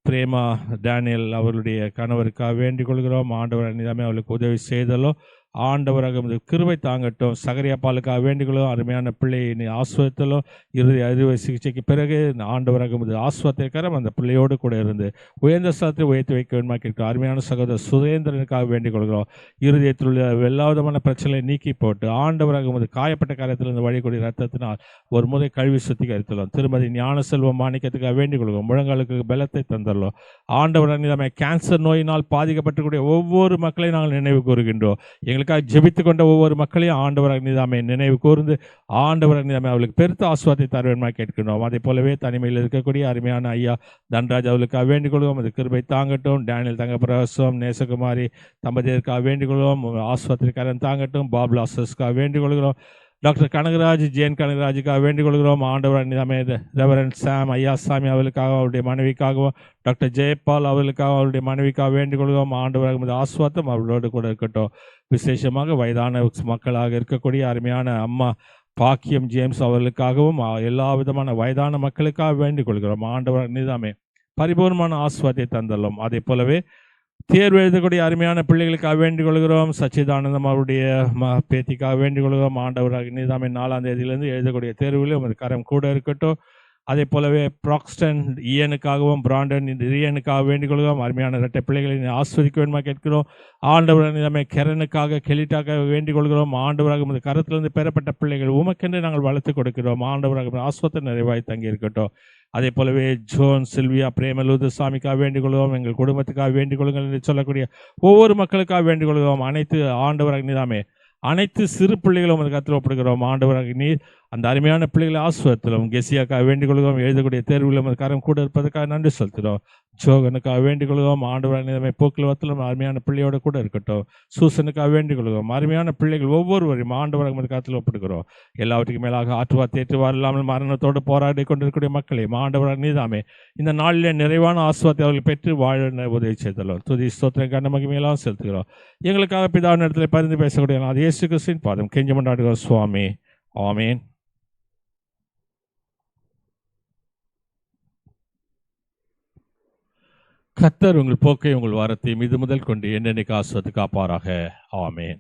பிரேமா டேனியல் அவர்களுடைய கணவருக்காக வேண்டிக் கொள்கிறோம். ஆண்டவர் நீதாமே அவர்களுக்கு உதவி செய்தலோ ஆண்டவராக உமது கிருபை தாங்கட்டும். சகரியா பாலுக்காக வேண்டிகளும் அருமையான பிள்ளையை நீ ஆஸ்வத்திலும் இறுதி அறுவை சிகிச்சைக்கு பிறகு ஆண்டவராக உமது ஆஸ்வத்திற்கரம் அந்த பிள்ளையோடு கூட இருந்து உயர்ந்த ஸ்தலத்தை உயர்த்தி வைக்க வேண்டுமா கேட்கிறோம். அருமையான சகோதரர் சுரேந்திரனுக்காக வேண்டிக் கொள்கிறோம். இருதயத்தில் உள்ள எல்லா விதமான பிரச்சனைகளை நீக்கி போட்டு ஆண்டவராக உமது காயப்பட்ட காரியத்திலிருந்து வழிகொடி ரத்தத்தினால் ஒரு முறை கல்வி சுத்திகரித்துள்ளோம். திருமதி ஞான செல்வம் மாணிக்கத்துக்காக வேண்டிக் கொள்கிறோம். முழங்காலுக்கு பலத்தை தந்துள்ளோம். ஆண்டவராக நம்ம கேன்சர் நோயினால் பாதிக்கப்பட்டக்கூடிய ஒவ்வொரு மக்களையும் நாங்கள் நினைவு கூறுகின்றோம். எங்களுக்காக ஜெபித்து கொண்ட ஒவ்வொரு மக்களையும் ஆண்டவராக நீதாமை நினைவு கூர்ந்து ஆண்டவராக நீதாமை அவளுக்கு பெருத்த ஆசுவாதத்தை தர வேண்டுமா கேட்கின்றோம். அதே போலவே தனிமையில் இருக்கக்கூடிய அருமையான ஐயா தன்ராஜ் அவளுக்காக வேண்டிக் கொள்வோம். அது கிருபை தாங்கட்டும். டேனியல் தங்க பிரகாசம் நேசகுமாரி தம்பதியருக்காக வேண்டிக் கொள்வோம். ஆஸ்பத்திரிக்காரன் தாங்கட்டும். பாபு லாசஸ்க்காக வேண்டிக் கொள்கிறோம். டாக்டர் கனகராஜ் ஜேன் கனகராஜுக்காக வேண்டிக் கொள்கிறோம். ஆண்டவர் நிதாமே ரெவரண்ட் சாம் ஐயாசாமி அவர்களுக்காக அவருடைய மனைவிக்காகவும் டாக்டர் ஜெயபால் அவர்களுக்காக அவருடைய மனைவிக்காக வேண்டிக் கொள்கிறோம். ஆண்டவர் ஆஸ்வாதம் அவர்களோடு கூட இருக்கட்டும். விசேஷமாக வயதான மக்களாக இருக்கக்கூடிய அருமையான அம்மா பாக்கியம் ஜேம்ஸ் அவர்களுக்காகவும் எல்லா விதமான வயதான மக்களுக்காக வேண்டிக் கொள்கிறோம். ஆண்டவர் நிதாமே பரிபூர்ணமான ஆஸ்வாதத்தை தந்துள்ளோம். அதே போலவே தேர்வு எழுதக்கூடிய அருமையான பிள்ளைகளுக்காக வேண்டிக் கொள்கிறோம். சச்சிதானந்தம் அவருடைய பேத்திக்காக வேண்டிக் கொள்கிறோம். ஆண்டவராக நீதாமே 4ஆம் தேதியிலிருந்து எழுதக்கூடிய தேர்வுகளில் உமது கரம் கூட இருக்கட்டும். அதே போலவே ப்ராக்ஸ்டன் இயனுக்காகவும் பிராண்டன் ரியனுக்காக வேண்டிக் கொள்கிறோம். அருமையான இரட்டை பிள்ளைகளை ஆஸ்வதிக்க வேண்டுமா கேட்கிறோம். ஆண்டவராக நீதாமே கெரனுக்காக கெலிட்டாக வேண்டிக் கொள்கிறோம். ஆண்டவராக உமது கரத்திலிருந்து பெறப்பட்ட பிள்ளைகள் உமக்கென்று நாங்கள் வளர்த்து கொடுக்கிறோம். ஆண்டவராக ஆஸ்வத்தை நிறைவாய் தங்கி இருக்கட்டும். அதே போலவே ஜோன் சில்வியா பிரேமலூது சாமிக்காக வேண்டிக் கொள்கிறோம். எங்கள் குடும்பத்துக்காக வேண்டிக் கொள்ளுங்கள் என்று சொல்லக்கூடிய ஒவ்வொரு மக்களுக்காக வேண்டிக் கொள்கிறோம். அனைத்து ஆண்டவராக நீதாமே அனைத்து சிறு பிள்ளைகளும் அந்த கருத்தில் ஒப்படுகிறோம். ஆண்டவராக நீர் அந்த அருமையான பிள்ளைகளை ஆஸ்வத்திலும் கெசியாக்காக வேண்டிக் கொள்கிறோம். எழுதக்கூடிய தேர்வுகளும் அந்த கரம் கூட இருப்பதற்காக நன்றி செலுத்துகிறோம். ஜோகனுக்காக வேண்டிக் கொள்கிறோம். ஆண்டவராக நீதாமே போக்குவரத்திலும் அருமையான பிள்ளையோட கூட இருக்கட்டும். சூசனுக்காக வேண்டிக் கொள்கிறோம். அருமையான பிள்ளைகள் ஒவ்வொருவரையும் ஆண்டவராக அந்த கருத்தில் ஒப்படுகிறோம். எல்லாவற்றுக்கும் மேலாக ஆற்றுவா தேற்றுவார் இல்லாமல் மரணத்தோடு போராடி கொண்டிருக்கக்கூடிய மக்களை ஆண்டவராக நீதாமே இந்த நாளிலே நிறைவான ஆஸ்வாதத்தை அவர்கள் பெற்று வாழ உதவி செய்துள்ளோம். துதி ஸ்தோத்திரம் கண்ட மகிமையெல்லாம் செலுத்துகிறோம். எங்களுக்காக பிதாவின் இடத்துல பரிந்து பேசக்கூடிய அது இயேசு கிறிஸ்துவின் பாதம் கெஞ்சி மன்றாடுகிறோம் சுவாமி. ஆமேன். கர்த்தர் உங்கள் போக்கை உங்கள் வாரத்தையும் இது முதல் கொண்டு என்னென்னைக்கு ஆஸ்வத்து காப்பாராக. ஆமேன்.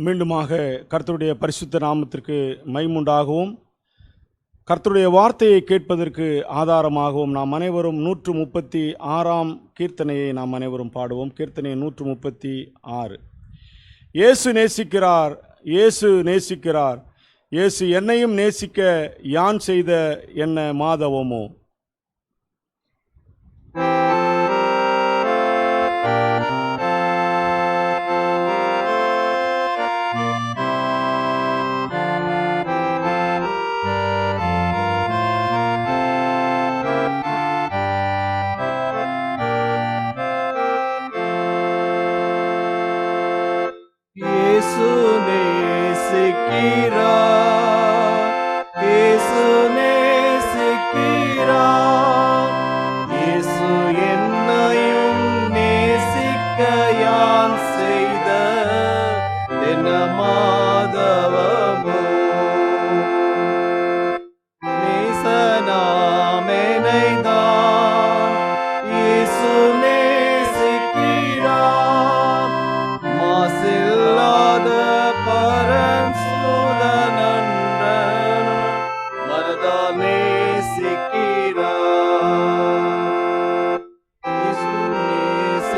மீண்டுமாக கர்த்தருடைய பரிசுத்த நாமத்திற்கு மகிமையுண்டாகவும் கர்த்தருடைய வார்த்தையை கேட்பதற்கு ஆதாரமாகவும் நாம் அனைவரும் 136ஆம் கீர்த்தனையை நாம் அனைவரும் பாடுவோம். கீர்த்தனை 136. இயேசு நேசிக்கிறார், இயேசு நேசிக்கிறார், இயேசு என்னையும் நேசிக்க யான் செய்த என்ன மாதவமோ. இயேசு நேசிக்கிறார், இயேசு நேசிக்கிறார், இயேசு என்னையும் நேசிக்க யான் செய்த என்ன மாதவமோ. நேசனாமெனைதான் இயேசு நேசிக்கிறார், மாசில்லாத பரசுதனன்றன் மனதால் நேசிக்கிறார். இயேசு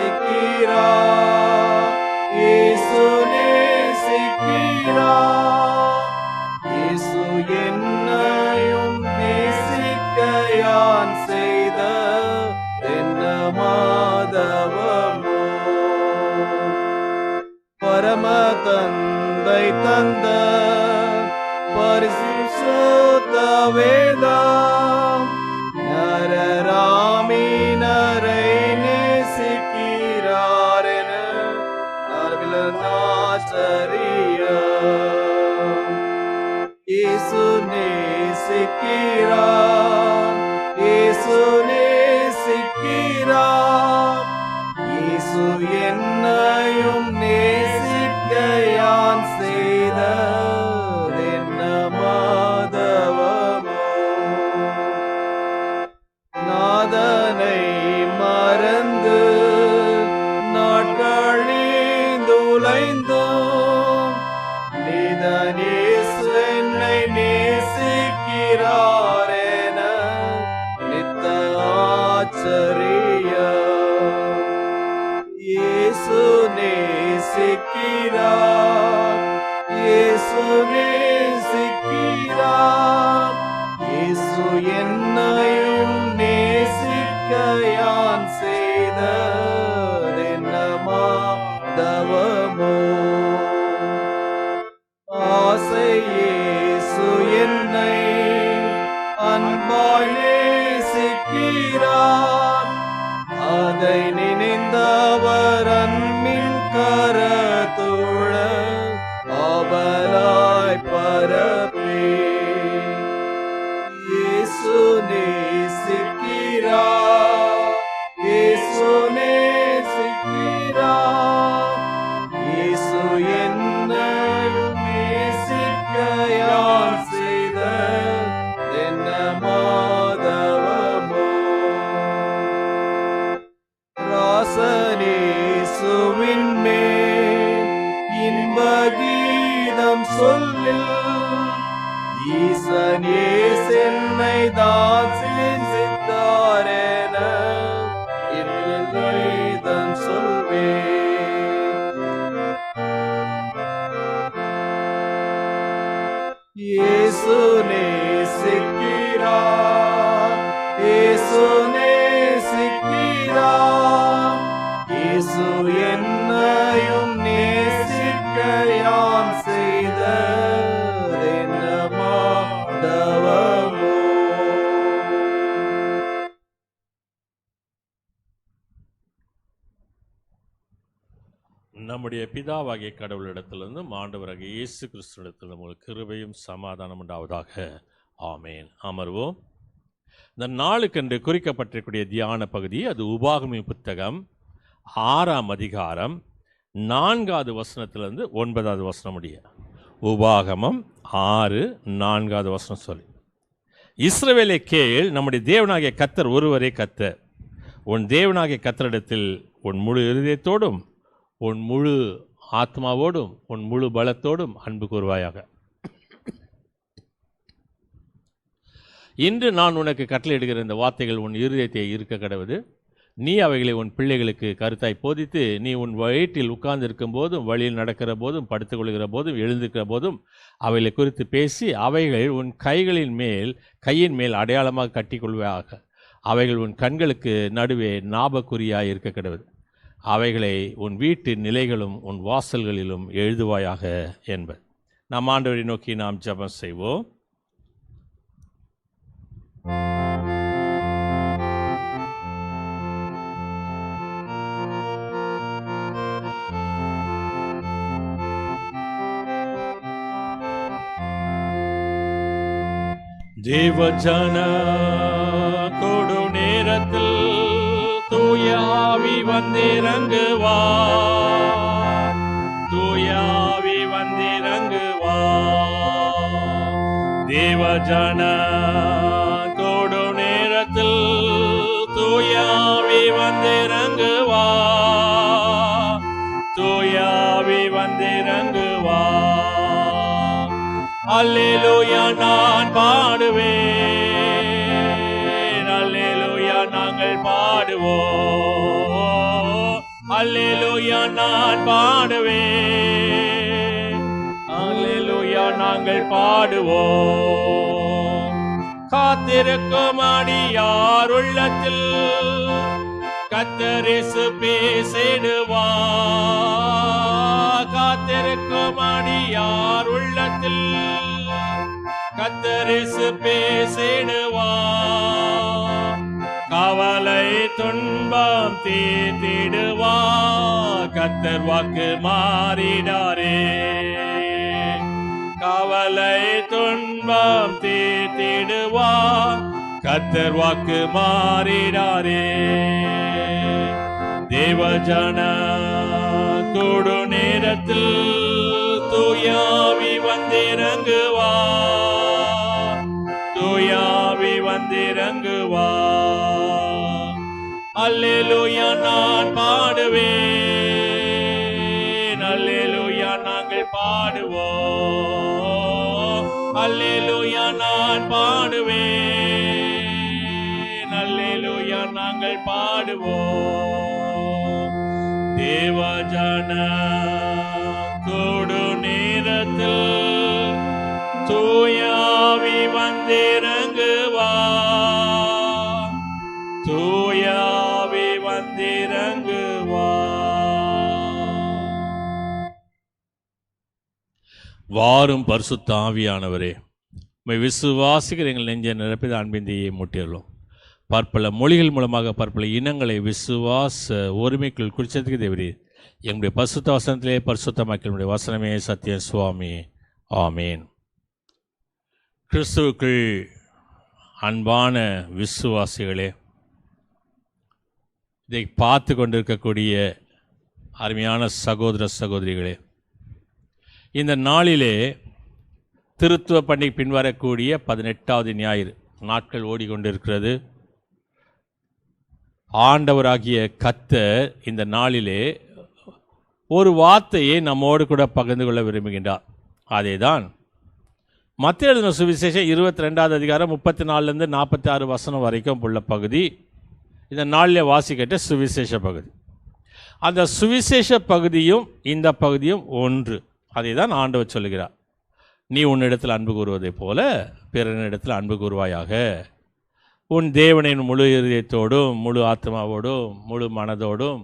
நேசிக்கிறார், இயேசு நேசிக்கிறார், இயேசு என்னையும் நேசிக்க யான் செய்த என்ன மாதவமோ. பரம தந்தை தந்த பரிசுத்த வேதம் நரராமீனரை நேசிக்கிறார் என நாச்சரியம். இயேசு நேசிக்கிறார், இயேசு நேசிக்கிறார், இயேசு சொல்லில் ஈசன் என்னை தான் சித்தாரென இதன் சொல்வேன். இயேசு நேசிக்கிறார், இயேசு நேசிக்கிறார், இயேசு என்னையும் நேசிக்க யான் செய்த என்ன மாதவமோ. நம்முடைய பிதாவாகிய கடவுளிடத்திலிருந்து ஆண்டவராகிய இயேசு கிறிஸ்துவிடத்தில் உங்களுக்கு கிருபையும் சமாதானம் உண்டாவதாக. ஆமேன். அமர்வோம். இந்த நாளுக்கென்று குறிக்கப்பட்டிருக்கூடிய தியான பகுதி அது உபாகம புத்தகம் 6ஆம் அதிகாரம் 4வது வசனத்திலிருந்து 9வது வசனம் முடிய. உபாகமம் 6:4 வசனம் சொல்லி, இஸ்ரவேலே கேள், நம்முடைய தேவனாகிய கர்த்தர் ஒருவரே கர்த்தர். உன் தேவனாகிய கர்த்தரிடத்தில் உன் முழு இருதயத்தோடும் உன் முழு ஆத்மாவோடும் உன் முழு பலத்தோடும் அன்பு கூர்வாயாக. இன்று நான் உனக்கு கட்டளையிடுகிற இந்த வார்த்தைகள் உன் இருதயத்தை இருக்க கடவுது. நீ அவைகளை உன் பிள்ளைகளுக்கு கருத்தாய் போதித்து, நீ உன் வயிற்றில் உட்கார்ந்து இருக்கும் போதும், வழியில் நடக்கிற போதும், படுத்துக்கொள்கிற போதும், எழுந்திருக்கிற போதும் அவைகளை குறித்து பேசி, அவைகள் உன் கையின் மேல் அடையாளமாக கட்டிக்கொள்வாயாக. அவைகள் உன் கண்களுக்கு நடுவே ஞாபகக்குறியாய் இருக்க கடவுது. அவைகளை உன் வீட்டு நிலைகளும் உன் வாசல்களிலும் எழுதுவாயாக என்பது. நாம் ஆண்டவரை நோக்கி நாம் ஜெபம் செய்வோம். தேவஜன கொடு நேரத்தில் தூயாவி வந்திறங்குவா, தூயாவி வந்திறங்குவா. தேவஜன கொடு நேரத்தில் தூயாவி வந்திறங்குவா, தூயாவி வந்திறங்குவா. அல்லேலூயா நான் பாடுவேன், அல்லேலூயா நாங்கள் பாடுவோம், அல்லேலூயா நான் பாடுவேன், அல்லேலூயா நாங்கள் பாடுவோம். காத்திருக்கும் அடியார் உள்ளத்தில் கர்த்தர் இயேசு பேசிடுவா, காத்திருக்கும் அடியார் உள்ளத்தில் கர்த்தர் இயேசு பேசிடுவா. கவலை துன்பம் தீர்த்திடுவா, கர்த்தர் வாக்கு மாறிடாரே. கவலை துன்பம் தீர்த்திடுவா, கர்த்தர் வாக்கு மாறிடாரே. தேவஜன கொடு நேரத்தில் தூயாவி வந்திறங்குவா, தூயாவி வந்திறங்குவா. அல்லேலூயா நான் பாடுவேன், அல்லேலூயா நாங்கள் பாடுவோம், அல்லேலூயா நான் பாடுவேன், அல்லேலூயா நாங்கள் பாடுவோம். தேவஜன கொடு நேரத்தில் தூயாவி வந்திறங்குவா, தூயாவி வந்திறங்குவா. வாரும் பரிசுத்த ஆவியானவரே, உம்மை விசுவாசிக்கிற எங்கள் நெஞ்சை நிரப்பித அன்பிந்தியை முட்டியுள்ளோம். பற்பல மொழிகள் மூலமாக பற்பல இனங்களை விசுவாச ஒருமைக்குள் குறிச்சதுக்கு தேவரே, எங்களுடைய பரிசுத்த வசனத்திலே பரிசுத்தமாக்கிய வசனமே சத்தியம் சுவாமி. ஆமேன். கிறிஸ்துவுக்குள் அன்பான விசுவாசிகளே, இதை பார்த்து கொண்டிருக்கக்கூடிய அருமையான சகோதர சகோதரிகளே, இந்த நாளிலே திருத்துவ பண்டிகை பின்வரக்கூடிய 18வது ஞாயிறு நாட்கள் ஓடிக்கொண்டிருக்கிறது. ஆண்டவராகிய கர்த்தர் இந்த நாளிலே ஒரு வார்த்தையை நம்மோடு கூட பகிர்ந்து கொள்ள விரும்புகின்றார். அதேதான் மத்தேயு எழுதின சுவிசேஷம் 22வது அதிகாரம் 34லேருந்து 46 வசனம் வரைக்கும் உள்ள பகுதி இந்த நாளில் வாசிக்கிட்ட சுவிசேஷ பகுதி. அந்த சுவிசேஷ பகுதியும் இந்த பகுதியும் ஒன்று. அதை தான் ஆண்டவர் சொல்லுகிறார். நீ உன்னிடத்தில் அன்பு கூறுவதைப் போல பிறனிடத்தில் அன்பு கூறுவாயாக. உன் தேவனின் முழு இதயத்தோடும் முழு ஆத்மாவோடும் முழு மனதோடும்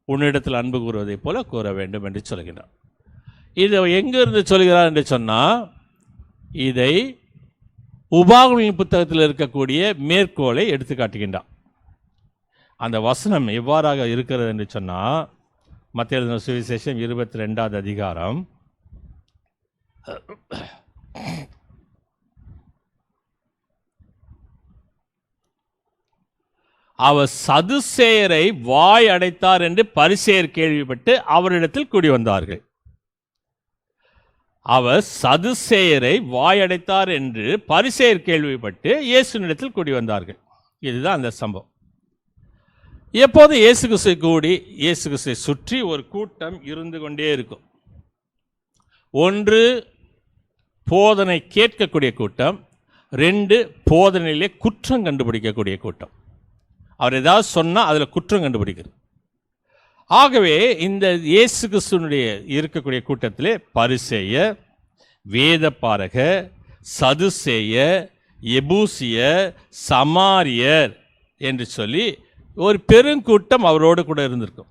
உன்னிடத்தில் அன்பு கூறுவதைப் போல கூற வேண்டும் என்று சொல்கிறார். இது எங்கிருந்து சொல்கிறார் என்று சொன்னால், இதை உபாகமத்தின் புத்தகத்தில் இருக்கக்கூடிய மேற்கோளை எடுத்து காட்டுகின்றார். அந்த வசனம் எவ்வாறாக இருக்கிறது என்று சொன்னால், மத்தேயு எழுதின சுவிசேஷம் 22வது அதிகாரம் அவர் சதுசேயரை வாய் அடைத்தார் என்று பரிசேயர் கேள்விப்பட்டு அவரிடத்தில் கூடி வந்தார்கள். அவர் சதுசேயரை வாய் அடைத்தார் என்று பரிசேயர் கேள்விப்பட்டு இயேசுவினிடத்தில் கூடி வந்தார்கள். இதுதான் அந்த சம்பவம். எப்போது இயேசு கிறிஸ்துவை கூடி இயேசு கிறிஸ்துவை சுற்றி ஒரு கூட்டம் இருந்து கொண்டே இருக்கும். ஒன்று போதனை கேட்கக்கூடிய கூட்டம், 2 போதனையிலே குற்றம் கண்டுபிடிக்கக்கூடிய கூட்டம். அவர் ஏதாவது சொன்னால் அதில் குற்றம் கண்டுபிடிக்கிறது. ஆகவே இந்த இயேசு கிறிஸ்துவனுடைய இருக்கக்கூடிய கூட்டத்திலே பரிசேயர், வேதபாரகர், சதுசேயர், எபூசியர், சமாரியர் என்று சொல்லி ஒரு பெருங்கூட்டம் அவரோடு கூட இருந்திருக்கும்.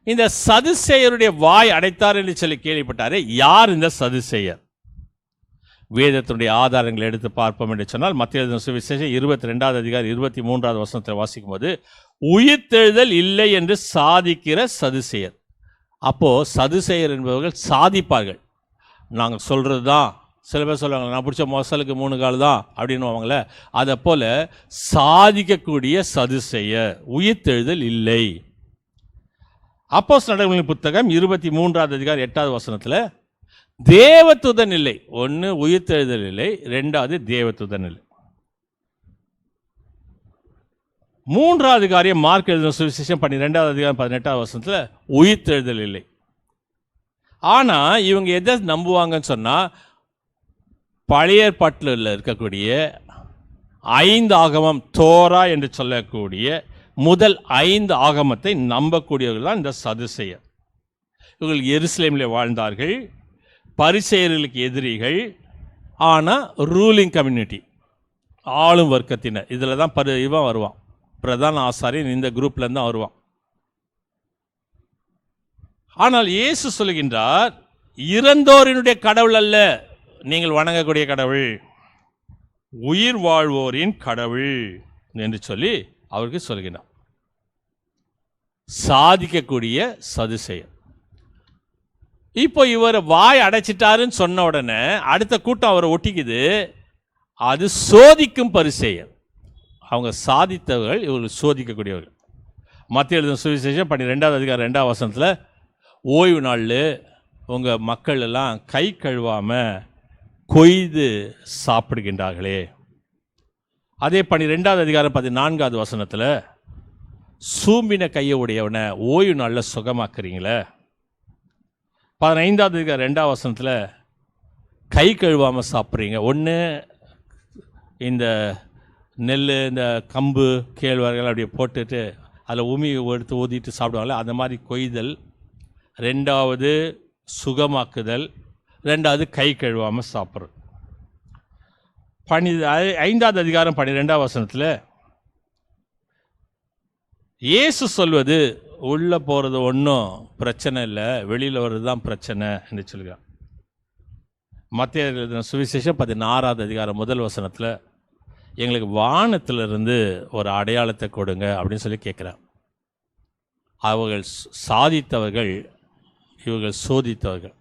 இந்த சதுசேயருடைய வாய் அடைத்தார் என்று சொல்லி கேள்விப்பட்டாரே, யார் இந்த சதுசேயர்? வேதத்தினுடைய ஆதாரங்களை எடுத்து பார்ப்போம் என்று சொன்னால், மத்தேயு எழுதின சுவிசேஷம் 22வது அதிகாரம் 23வது வசனத்தில் வாசிக்கும் போது, உயிர்த்தெழுதல் இல்லை என்று சாதிக்கிற சதுசேயர். அப்போது சதுசேயர் என்பவர்கள் சாதிப்பார்கள். நாங்கள் சொல்கிறது தான், சில பேர் சொல்லுவாங்க நான் பிடிச்ச மொசலுக்கு 3 கால் தான் அப்படின்னு அவங்கள, அதை போல் சாதிக்கக்கூடிய சதுசேயர். உயிர்த்தெழுதல் இல்லை. அப்போஸ்தலர் நடவடிக்கைகளின் புத்தகம் 23வது அதிகாரம் 8வது வசனத்தில் தேவதூதன் இல்லை. 1 உயிர்த்தெழுதல் இல்லை, 2வது தேவதூதன் இல்லை. 3வது காரியம் மார்க் எழுதின சுவிசேஷம் 12வது அதிகாரம் 18வது வசனத்தில் உயிர்த்தெழுதல் இல்லை. ஆனால் இவங்க எதை நம்புவாங்கன்னு சொன்னால், பழைய ஏற்பாட்டில் இருக்கக்கூடிய 5 ஆகமம், தோரா என்று சொல்லக்கூடிய முதல் 5 ஆகமத்தை நம்பக்கூடியவர்கள் தான் இந்த சதுசேயர். இவர்கள் எருசலேமில் வாழ்ந்தார்கள், பரிசேயர்களுக்கு எதிரிகள், ஆனால் ரூலிங் கம்யூனிட்டி, ஆளும் வர்க்கத்தினர். இதில் தான் இவன் வருவான், பிரதான ஆசாரியன் இந்த குரூப்லேருந்து தான் வருவான். ஆனால் இயேசு சொல்லுகின்றார், இறந்தோரினுடைய கடவுள் அல்ல நீங்கள் வணங்கக்கூடிய கடவுள், உயிர் வாழ்வோரின் கடவுள் என்று சொல்லி அவருக்கு சொல்கிறார். சாதிக்கக்கூடிய சதுசேயர். இப்போ இவர் வாய் அடைச்சிட்டாருன்னு சொன்ன உடனே அடுத்த கூட்டம் அவரை ஒட்டிக்குது. அது சோதிக்கும் பரிசேயர். அவங்க சாதித்தவர்கள், இவர்கள் சோதிக்கக்கூடியவர்கள். மத்தேயு எழுதின சுவிசேஷம் 12வது அதிகாரம் 2வது வசனத்தில், ஓய்வு நாளில் உங்கள் மக்கள் எல்லாம் கை கழுவாமல் கொய்து சாப்பிடுகின்றார்களே. அதே 12வது அதிகாரம் 14வது வசனத்தில், சூம்பின கையை உடையவனை ஓய்வு நாளில் சுகமாக்குறீங்களே. 15வது அதிகாரம் 2வது வசனத்தில், கை கழுவாமல் சாப்பிட்றீங்க. ஒன்று இந்த நெல், இந்த கம்பு, கேழ்வரகு அப்படியே போட்டுட்டு அதில் உமி எடுத்து ஊதிட்டு சாப்பிடுவாங்களே, அந்த மாதிரி கொய்தல். 2வது சுகமாக்குதல், 2வது கை கழுவாமல் சாப்பிட்றது. 5வது அதிகாரம் 12வது வசனத்தில் இயேசு சொல்வது, உள்ளே போகிறது ஒன்றும் பிரச்சனை இல்லை, வெளியில் வர்றது தான் பிரச்சனை என்று சொல்கிறார். மத்தேயு எழுதின சுவிசேஷம் 16வது அதிகாரம் 1 வசனத்தில், எங்களுக்கு வானத்திலிருந்து ஒரு அடையாளத்தை கொடுங்க அப்படின்னு சொல்லி கேட்குறார். அவர்கள் சாதித்தவர்கள், இவர்கள் சோதித்தவர்கள்.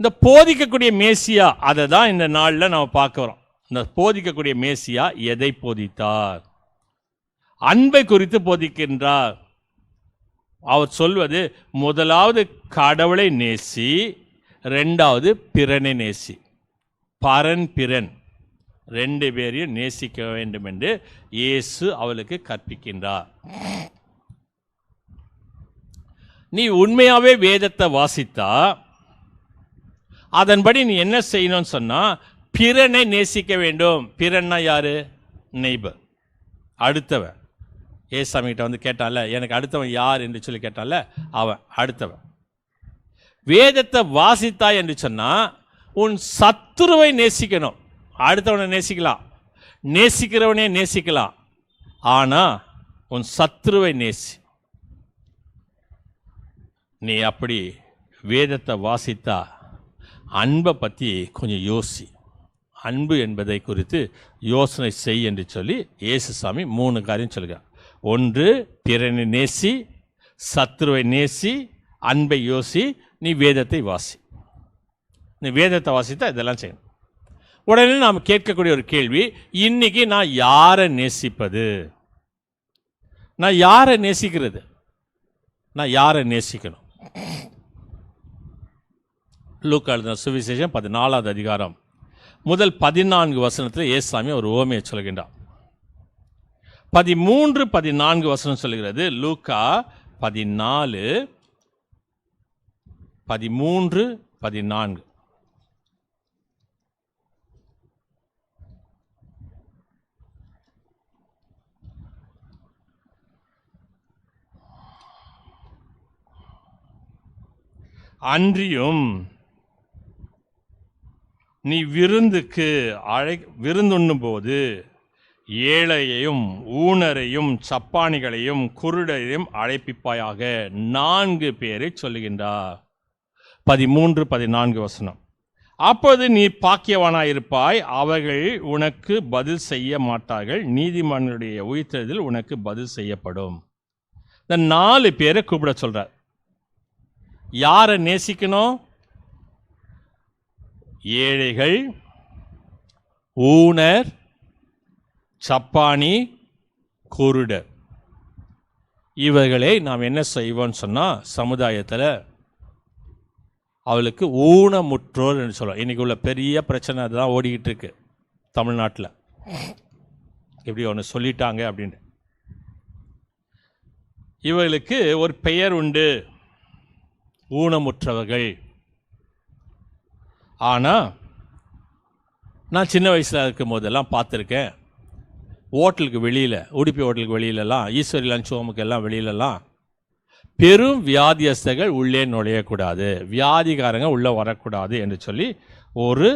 இந்த போதிக்கக்கூடிய மேசியா, அதை தான் இந்த நாளில் நம்ம பார்க்குறோம். இந்த போதிக்கக்கூடிய மேசியா எதை போதித்தார்? அன்பை குறித்து போதிக்கின்றார். அவர் சொல்வது, முதலாவது கடவுளை நேசி, 2வது பிறனை நேசி. பரன் பிறன் 2 பேரையும் நேசிக்க வேண்டும் என்று இயேசு அவளுக்கு கற்பிக்கின்றார். நீ உண்மையாகவே வேதத்தை வாசித்தா அதன்படி நீ என்ன செய்யணும்னு சொன்னால் பிறனை நேசிக்க வேண்டும். பிறன்னா யாரு? நெய்பர், அடுத்தவன். ஏசாமிகிட்ட வந்து கேட்டான்ல, எனக்கு அடுத்தவன் யார் என்று சொல்லி கேட்டான்ல, அவன் அடுத்தவன். வேதத்தை வாசித்தாய் என்று சொன்னால் உன் சத்துருவை நேசிக்கணும். அடுத்தவனை நேசிக்கலாம், நேசிக்கிறவனே நேசிக்கலாம், ஆனால் உன் சத்துருவை நேசி. நீ அப்படி வேதத்தை வாசித்தா அன்பை பற்றி கொஞ்சம் யோசி. அன்பு என்பதை குறித்து யோசனை செய் என்று சொல்லி இயேசுசாமி 3 காரியம் சொல்கிறார். 1, பிறனை நேசி, சத்துருவை நேசி, அன்பை யோசி, நீ வேதத்தை வாசி. நீ வேதத்தை வாசித்தா இதெல்லாம் செய்யணும். உடனே நாம் கேட்கக்கூடிய ஒரு கேள்வி, இன்னைக்கு நான் யாரை நேசிப்பது? நான் யாரை நேசிக்கிறது? நான் யாரை நேசிக்கணும்? லூக்கா எழுதின சுவிசேஷம் 14வது அதிகாரம் முதல் 14 வசனத்தில் இயேசுசாமி ஒரு உவமையை சொல்கின்றார். 13, 14 வசனம் சொல்கிறது. லூக்கா 14, 13, 14. அன்றியும் நீ விருந்துக்கு விருந்துண்ணும் போது ஏழையையும் ஊனரையும் சப்பானிகளையும் குருடரையும் அழைப்பிப்பாயாக. 4 பேரை சொல்லுகின்றார். 13, 14 வசனம். அப்போது நீ பாக்கியவானாயிருப்பாய், அவர்கள் உனக்கு பதில் செய்ய மாட்டார்கள், நீதிமான்களுடைய உயிர்த்தெழுதல் உனக்கு பதில் செய்யப்படும். இந்த 4 பேரை கூப்பிட சொல்றார். யாரை நேசிக்கணும்? ஏழைகள், ஊனர், சப்பானி, குருடர். இவர்களை நாம் என்ன செய்வோம்னு சொன்னால் சமுதாயத்தில் அவளுக்கு ஊனமுற்றோர் என்று சொல்லுவோம். இன்றைக்கி உள்ள பெரிய பிரச்சனை அதுதான் ஓடிக்கிட்டு இருக்கு தமிழ்நாட்டில். இப்படி ஒன்று சொல்லிட்டாங்க அப்படின்ட்டு. இவர்களுக்கு ஒரு பெயர் உண்டு, ஊனமுற்றவர்கள். ஆனால் நான் சின்ன வயசில் இருக்கும் போதெல்லாம் பார்த்துருக்கேன். ஹோட்டலுக்கு வெளியில், உடுப்பி ஹோட்டலுக்கு வெளியிலலாம், ஈஸ்வரி லஞ்ச் ஹோமுக்கு எல்லாம் வெளியிலலாம் பெரும் வியாதியஸ்தர்கள் உள்ளே நுழையக்கூடாது, வியாதிகாரங்க உள்ளே வரக்கூடாது என்று சொல்லி ஒரு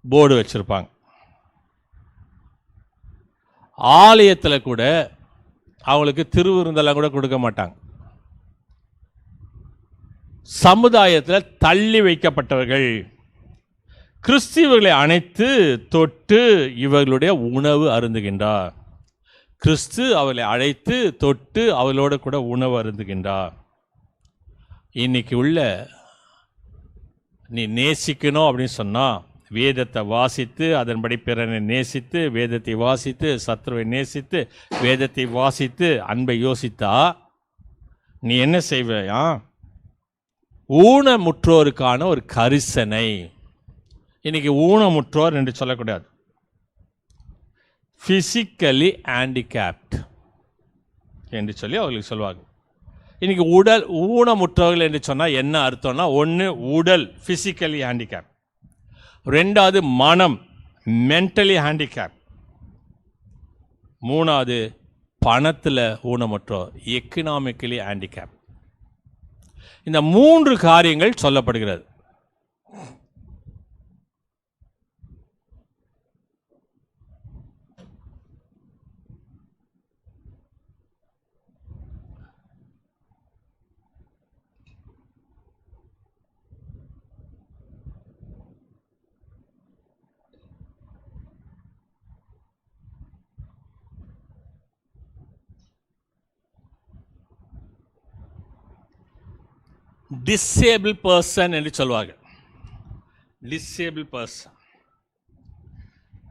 போர்டு வச்சுருப்பாங்க. ஆலயத்தில் கூட அவங்களுக்கு திருவிருந்தெல்லாம் கூட கொடுக்க மாட்டாங்க. சமுதாயத்தில் தள்ளி வைக்கப்பட்டவர்கள் கிறிஸ்தவர்களை அணைத்து தொட்டு இவர்களுடைய உணவு அருந்துகின்றார். கிறிஸ்து அவர்களை அழைத்து தொட்டு அவர்களோடு கூட உணவு அருந்துகின்றார். இன்னைக்கு உள்ள நீ நேசிக்கணும் அப்படின்னு சொன்னால் வேதத்தை வாசித்து அதன்படி பிறனை நேசித்து, வேதத்தை வாசித்து சத்துருவை நேசித்து, வேதத்தை வாசித்து அன்பை யோசித்தா நீ என்ன செய்வையா? ஊனமுற்றோருக்கான ஒரு கரிசனை. இன்னைக்கு ஊனமுற்றோர் என்று சொல்லக்கூடாது, ஃபிசிக்கலி ஹேண்டிகேப்ட் என்று சொல்லி அவர்களுக்கு சொல்லுவாங்க. இன்னைக்கு உடல் ஊனமுற்றவர்கள் என்று சொன்னால் என்ன அர்த்தம்னா, ஒன்று உடல் ஃபிசிக்கலி ஹேண்டிகேப், 2வது மனம் மென்டலி ஹேண்டிகேப், 3வது பணத்தில் ஊனமுற்றோர் எக்கனாமிக்கலி ஹேண்டிகேப். இந்த 3 காரியங்கள் சொல்லப்படுகிறது. டிசேபிள் பர்சன் என்று சொல்வாங்க. Disable person.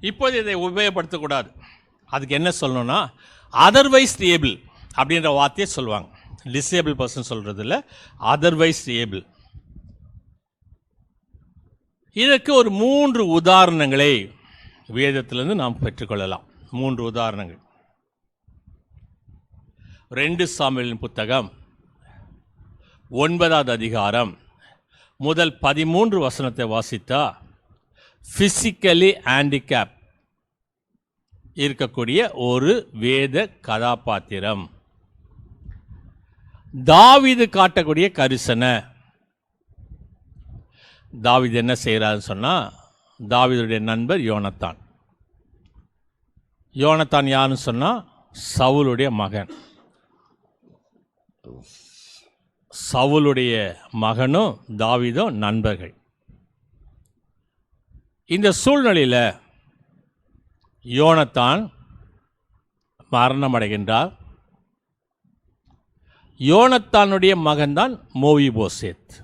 இப்போது இதை உபயோகப்படுத்தக்கூடாது. அதுக்கு என்ன சொல்லணும்னா அதர்வைஸ் ஏபிள் அப்படின்ற வார்த்தையை சொல்லுவாங்க. டிசேபிள் பர்சன் சொல்கிறதில்ல, அதர்வைஸ் ஏபிள். இதற்கு ஒரு 3 உதாரணங்களை வேதத்திலிருந்து நாம் பெற்றுக்கொள்ளலாம். 3 உதாரணங்கள். 2 சாமுவேலின் புத்தகம் 9வது அதிகாரம் முதல் 13 வசனத்தை வாசித்தா ஃபிசிக்கலி ஹேண்டிகேப் இருக்கக்கூடிய ஒரு வேத கதாபாத்திரம். தாவீது காட்டக்கூடிய கரிசனை. தாவீது என்ன செய்கிறாருன்னு சொன்னால், தாவீதுடைய நண்பர் யோனத்தான். யோனத்தான் யாருன்னு சொன்னால் சவுலுடைய மகன். சவுலுடைய மகனும் தாவீதும் நண்பர்கள். இந்த சூழ்நிலையில் யோனத்தான் மரணமடைகின்றார். யோனத்தானுடைய மகன்தான் மோவிபோசேத்.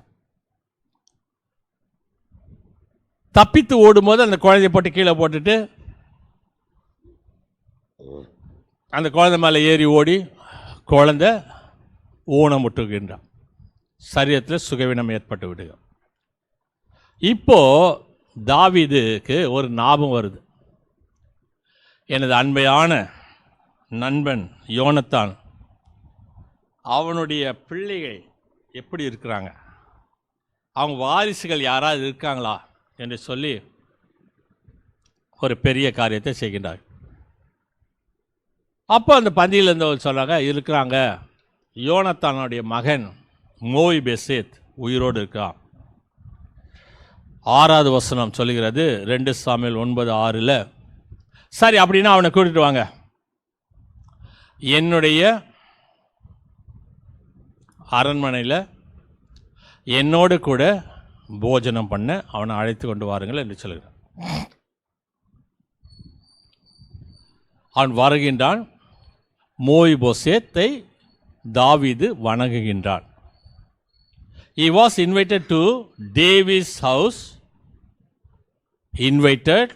தப்பித்து ஓடும்போது அந்த குழந்தைய போட்டு கீழே போட்டுட்டு அந்த குழந்தை மேலே ஏறி ஓடி குழந்தை ஊனமுட்டுகின்றான். சரீரத்தில் சுகவீனம் ஏற்பட்டு விடுக. இப்போ தாவீதுக்கு ஒரு ஞாபகம் வருது. எனது அன்பையான நண்பன் யோனத்தான், அவனுடைய பிள்ளைகள் எப்படி இருக்கிறாங்க, அவங்க வாரிசுகள் யாராவது இருக்காங்களா என்று சொல்லி ஒரு பெரிய காரியத்தை செய்கின்றார். அப்போ அந்த பந்தியில் இருந்தவர் சொல்கிறாங்க, இருக்கிறாங்க, யோனத்தானுடைய மகன் மோவிபோசேத் உயிரோடு இருக்கான். 6வது வசனம் சொல்லுகிறது, 2 சாமுவேல் 9:6. சரி, அப்படின்னா அவனை கூட்டிட்டு வாங்க, என்னுடைய அரண்மனையில் என்னோடு கூட போஜனம் பண்ண அவனை அழைத்து கொண்டு வாருங்கள் என்று சொல்கிறான். அவன் வருகின்றான். மோவிபோசேத்தை தாவீது வணங்குகின்றான். He was invited to David's house, invited,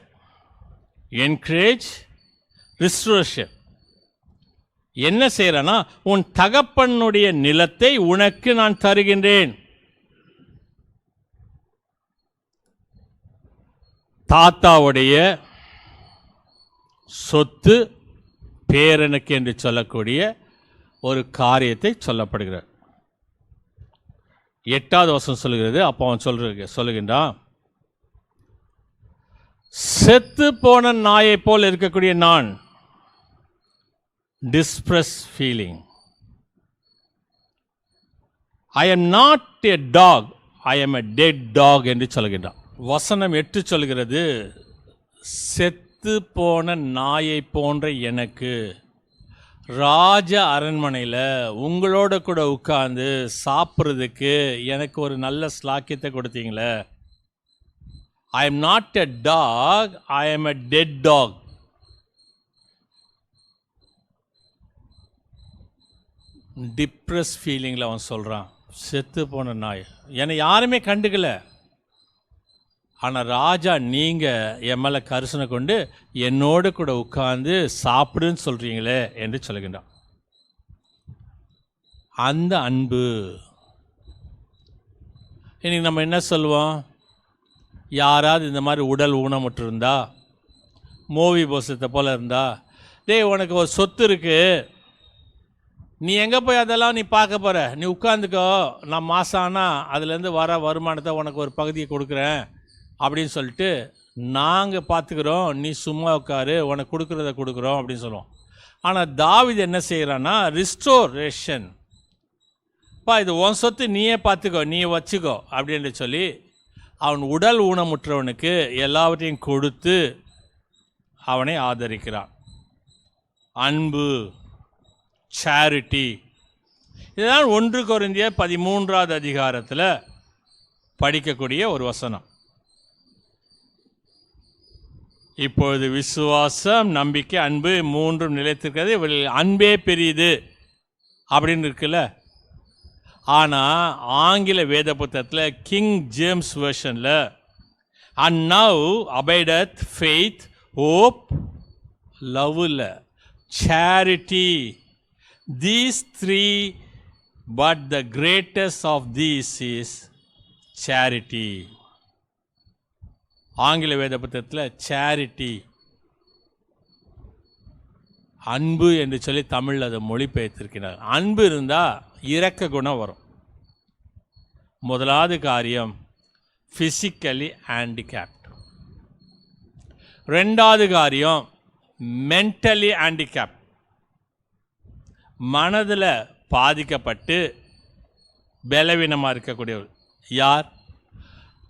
encourage, restoration. என்ன செய்யறனா, உன் தகப்பனுடைய நிலத்தை உனக்கு நான் தருகின்றேன். தாத்தாவுடைய சொத்து பேரனுக்கு என்று சொல்லக்கூடிய ஒரு காரியத்தை சொல்லப்படுகிறார். 8வது வசனம் சொல்லுகிறது, அப்போ அவன் சொல்லுகின்றான், செத்து போன நாயை போல் இருக்கக்கூடிய நான், depress feeling, I am not a dog, I am a dead dog என்று சொல்லுகின்றான். வசனம் 8 சொல்கிறது, செத்து போன நாயை போன்ற எனக்கு ராஜ அரண்மனையில் உங்களோட கூட உட்கார்ந்து சாப்பிட்றதுக்கு எனக்கு ஒரு நல்ல ஸ்லாக்கியத்தை கொடுத்தீங்களே. I am not a dog, I am a dead dog. Depress ஃபீலிங்கில் அவன் சொல்கிறான், செத்து போன நாய், என்னை யாருமே கண்டுக்கல, ஆனால் ராஜா நீங்கள் என் மேலே கரிசனை கொண்டு என்னோடு கூட உட்கார்ந்து சாப்பிடுன்னு சொல்கிறீங்களே என்று சொல்லுகின்றான். அந்த அன்பு. இன்னைக்கு நம்ம என்ன சொல்லுவோம், யாராவது இந்த மாதிரி உடல் ஊனமுற்று இருந்தா, மோவிபோசத்தை போல் இருந்தா, டேய் உனக்கு ஒரு சொத்து இருக்குது, நீ எங்கே போய் அதெல்லாம் நீ பார்க்க போகிற, நீ உட்காந்துக்கோ, நான் மாதம் ஆனால் அதுலேருந்து வர வருமானத்தை உனக்கு ஒரு பகுதியை கொடுக்குறேன் அப்படின்னு சொல்லிட்டு நாங்கள் பார்த்துக்குறோம், நீ சும்மா உட்காரு, உனக்கு கொடுக்குறத கொடுக்குறோம் அப்படின்னு சொல்லுவோம். ஆனால் தாவீது என்ன செய்கிறான்னா, ரிஸ்டோரேஷன், பா இது உன் சொத்து, நீயே பார்த்துக்கோ, நீ வச்சுக்கோ அப்படின்னு சொல்லி அவன் உடல் ஊனமுற்றவனுக்கு எல்லாவற்றையும் கொடுத்து அவனை ஆதரிக்கிறான். அன்பு, சேரிட்டி. இதுதான் 1 கொரிந்தியர் 13வது அதிகாரத்தில் படிக்கக்கூடிய ஒரு வசனம். இப்பொழுது விசுவாசம், நம்பிக்கை, அன்பு 3 நிலைத்திருக்கிறது, இவர்கள் அன்பே பெரியது அப்படின்னு இருக்குல்ல. ஆனால் ஆங்கில வேத புத்தகத்தில் கிங் ஜேம்ஸ் வெர்ஷனில், and now abideth faith, hope, love இல்லை, charity, these 3, but the greatest of these is charity. ஆங்கில வேத புத்தகத்தில் சேரிட்டி, அன்பு என்று சொல்லி தமிழில் அதை மொழிபெயர்த்திருக்கிறார். அன்பு இருந்தால் இரக்க குணம் வரும். முதலாவது காரியம், ஃபிசிக்கலி ஹேண்டிகேப்ட். ரெண்டாவது காரியம் மென்டலி ஹேண்டிகேப்ட், மனதில் பாதிக்கப்பட்டு பலவீனமாக இருக்கக்கூடியவர். யார்?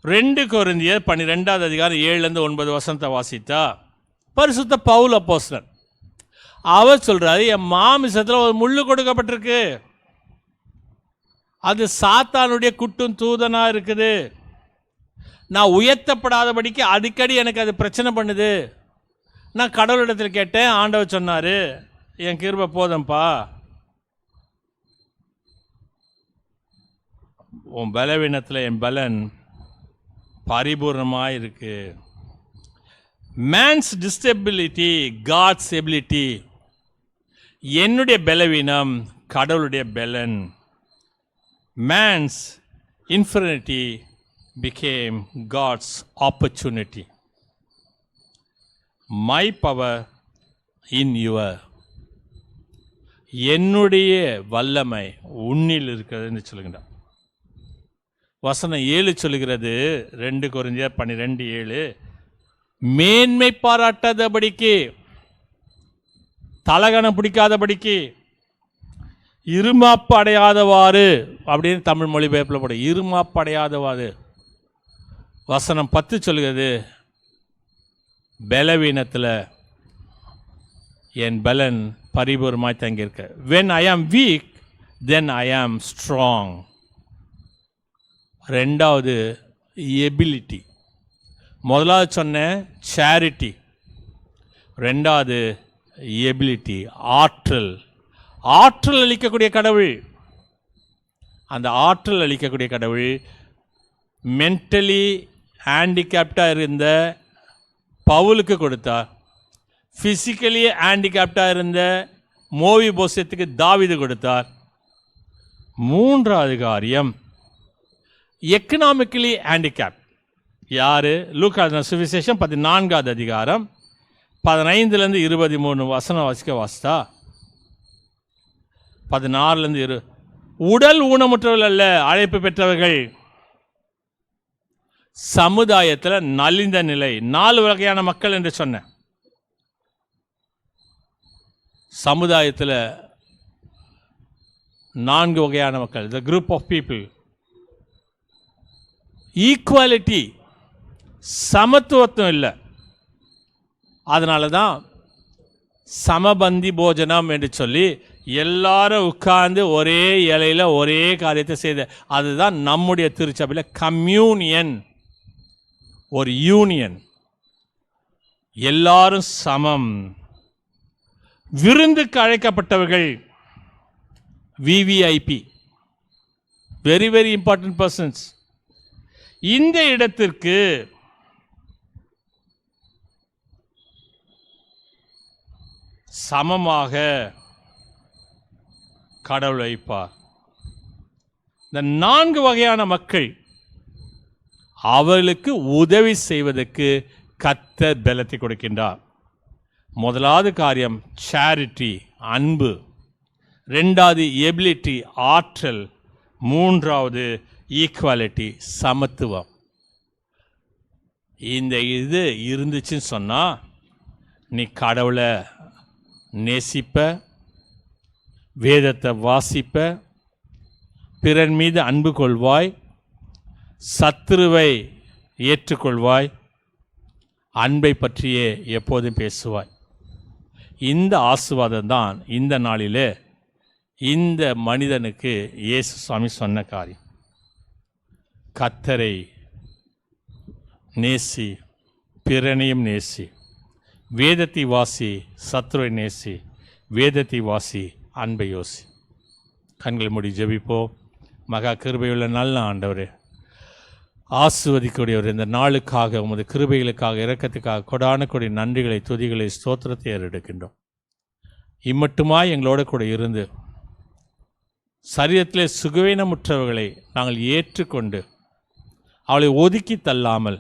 2 கொரிந்தியர் 12வது அதிகாரம் 7-9 வாசித்தா பரிசுத்த பவுல் அப்போஸ்தலன் அவர் சொல்றாரு, என் மாமிசத்தில் ஒரு முள்ளு கொடுக்கப்பட்டிருக்கு, அது சாத்தானுடைய குட்டும் தூதனாக இருக்குது, நான் உயர்த்தப்படாதபடிக்கு அடிக்கடி எனக்கு அது பிரச்சனை பண்ணுது. நான் கடவுளிடத்தில் கேட்டேன், ஆண்டவர் சொன்னார், என் கிருபை போதும்பா, உன் பலவீனத்தில் என் பலன் பரிபூர்ணமாக இருக்கு. மேன்ஸ் டிஸ்டபிலிட்டி காட்ஸ் எபிலிட்டி, என்னுடைய பலவீனம் கடவுளுடைய பலன். Man's infinity became God's opportunity. My power in your, என்னுடைய வல்லமை உன்னில் இருக்கிறதுன்னு சொல்லுகிறார். வசனம் 7 சொல்லுகிறது, 2 கொரிந்தியர் 12:7, மேன்மை பாராட்டாதபடிக்கு, தலகணம் பிடிக்காதபடிக்கு, இருமாப்பு அடையாதவாறு அப்படின்னு தமிழ் மொழிபெயர்ப்பில் போட, இருமாப்பு அடையாதவாறு. வசனம் 10 சொல்கிறது, பலவீனத்தில் என் பலன் பரிபூர்ணமாய் தங்கியிருக்க. when I am weak then I am strong. ரெண்டாவது எபிலிட்டி. முதலாவது சொன்ன சேரிட்டி, ரெண்டாவது எபிலிட்டி ஆற்றல். ஆற்றல் அளிக்கக்கூடிய கடவுள். அந்த ஆற்றல் அளிக்கக்கூடிய கடவுள் மென்டலி ஹேண்டிகேப்டாக இருந்த பவுலுக்கு கொடுத்தார். ஃபிசிக்கலி ஹேண்டிகேப்டாக இருந்த மோவிபோசேத்துக்கு தாவீது கொடுத்தார். மூன்றாவது காரியம் எக்கனாமிக்கலி ஹேண்டிகேப்ட். யார்? லூக்கா சுவிசேஷம் 14வது அதிகாரம் 15-23 வாசித்தா 16-20. உடல் ஊனமுற்றவர்கள் அல்ல அழைப்பு பெற்றவர்கள், சமுதாயத்தில் நலிந்த நிலை. 4 வகையான மக்கள் என்று சொன்னேன். சமுதாயத்தில் 4 வகையான மக்கள், the group of people. Equality, சமத்துவத்துவம் இல்லை. அதனால தான் சமபந்தி போஜனம் என்று சொல்லி எல்லாரும் உட்கார்ந்து ஒரே இலையில் ஒரே காரியத்தை செய்த, அதுதான் நம்முடைய திருச்சபையில் கம்யூனியன், ஒரு யூனியன். எல்லாரும் சமம். விருந்துக்கு அழைக்கப்பட்டவர்கள் VVIP, very very important persons. இந்த இடத்திற்கு சமமாக கடவுள் வைப்பார். இந்த 4 வகையான மக்கள், அவர்களுக்கு உதவி செய்வதற்கு கர்த்தர் பலத்தை கொடுக்கின்றார். முதலாவது காரியம் சேரிட்டி, அன்பு. ரெண்டாவது எபிலிட்டி, ஆற்றல். மூன்றாவது ஈக்குவாலிட்டி, சமத்துவம். இந்த இது இருந்துச்சுன்னு சொன்னால் நீ கடவுளை நேசிப்ப, வேதத்தை வாசிப்ப, பிறன் மீது அன்பு கொள்வாய், சத்துருவை ஏற்றுக்கொள்வாய், அன்பை பற்றியே எப்போதும் பேசுவாய். இந்த ஆசீர்வாதம் தான் இந்த நாளிலே இந்த மனிதனுக்கு இயேசு சுவாமி சொன்ன காரியம். கர்த்தரை நேசி, பிறனையும் நேசி, வேதத்தை வாசி, சத்துருவை நேசி, வேதத்தை வாசி, அன்பை யோசி. கண்களை மூடி ஜெபிப்போம். மகா கிருபையுள்ள நல்ல ஆண்டவரே, ஆசீர்வதிக்கக்கூடியவர், இந்த நாளுக்காக உமது கிருபைகளுக்காக இரக்கத்துக்காக கொடான கொடி நன்றிகளை, துதிகளை, ஸ்தோத்திரத்தை ஏறெடுக்கின்றோம். இம்மட்டுமாய் எங்களோட கூட இருந்து சரீரத்திலே சுகவீனமுற்றவர்களை நாங்கள் ஏற்றுக்கொண்டு அவளை ஒதுக்கி தள்ளாமல்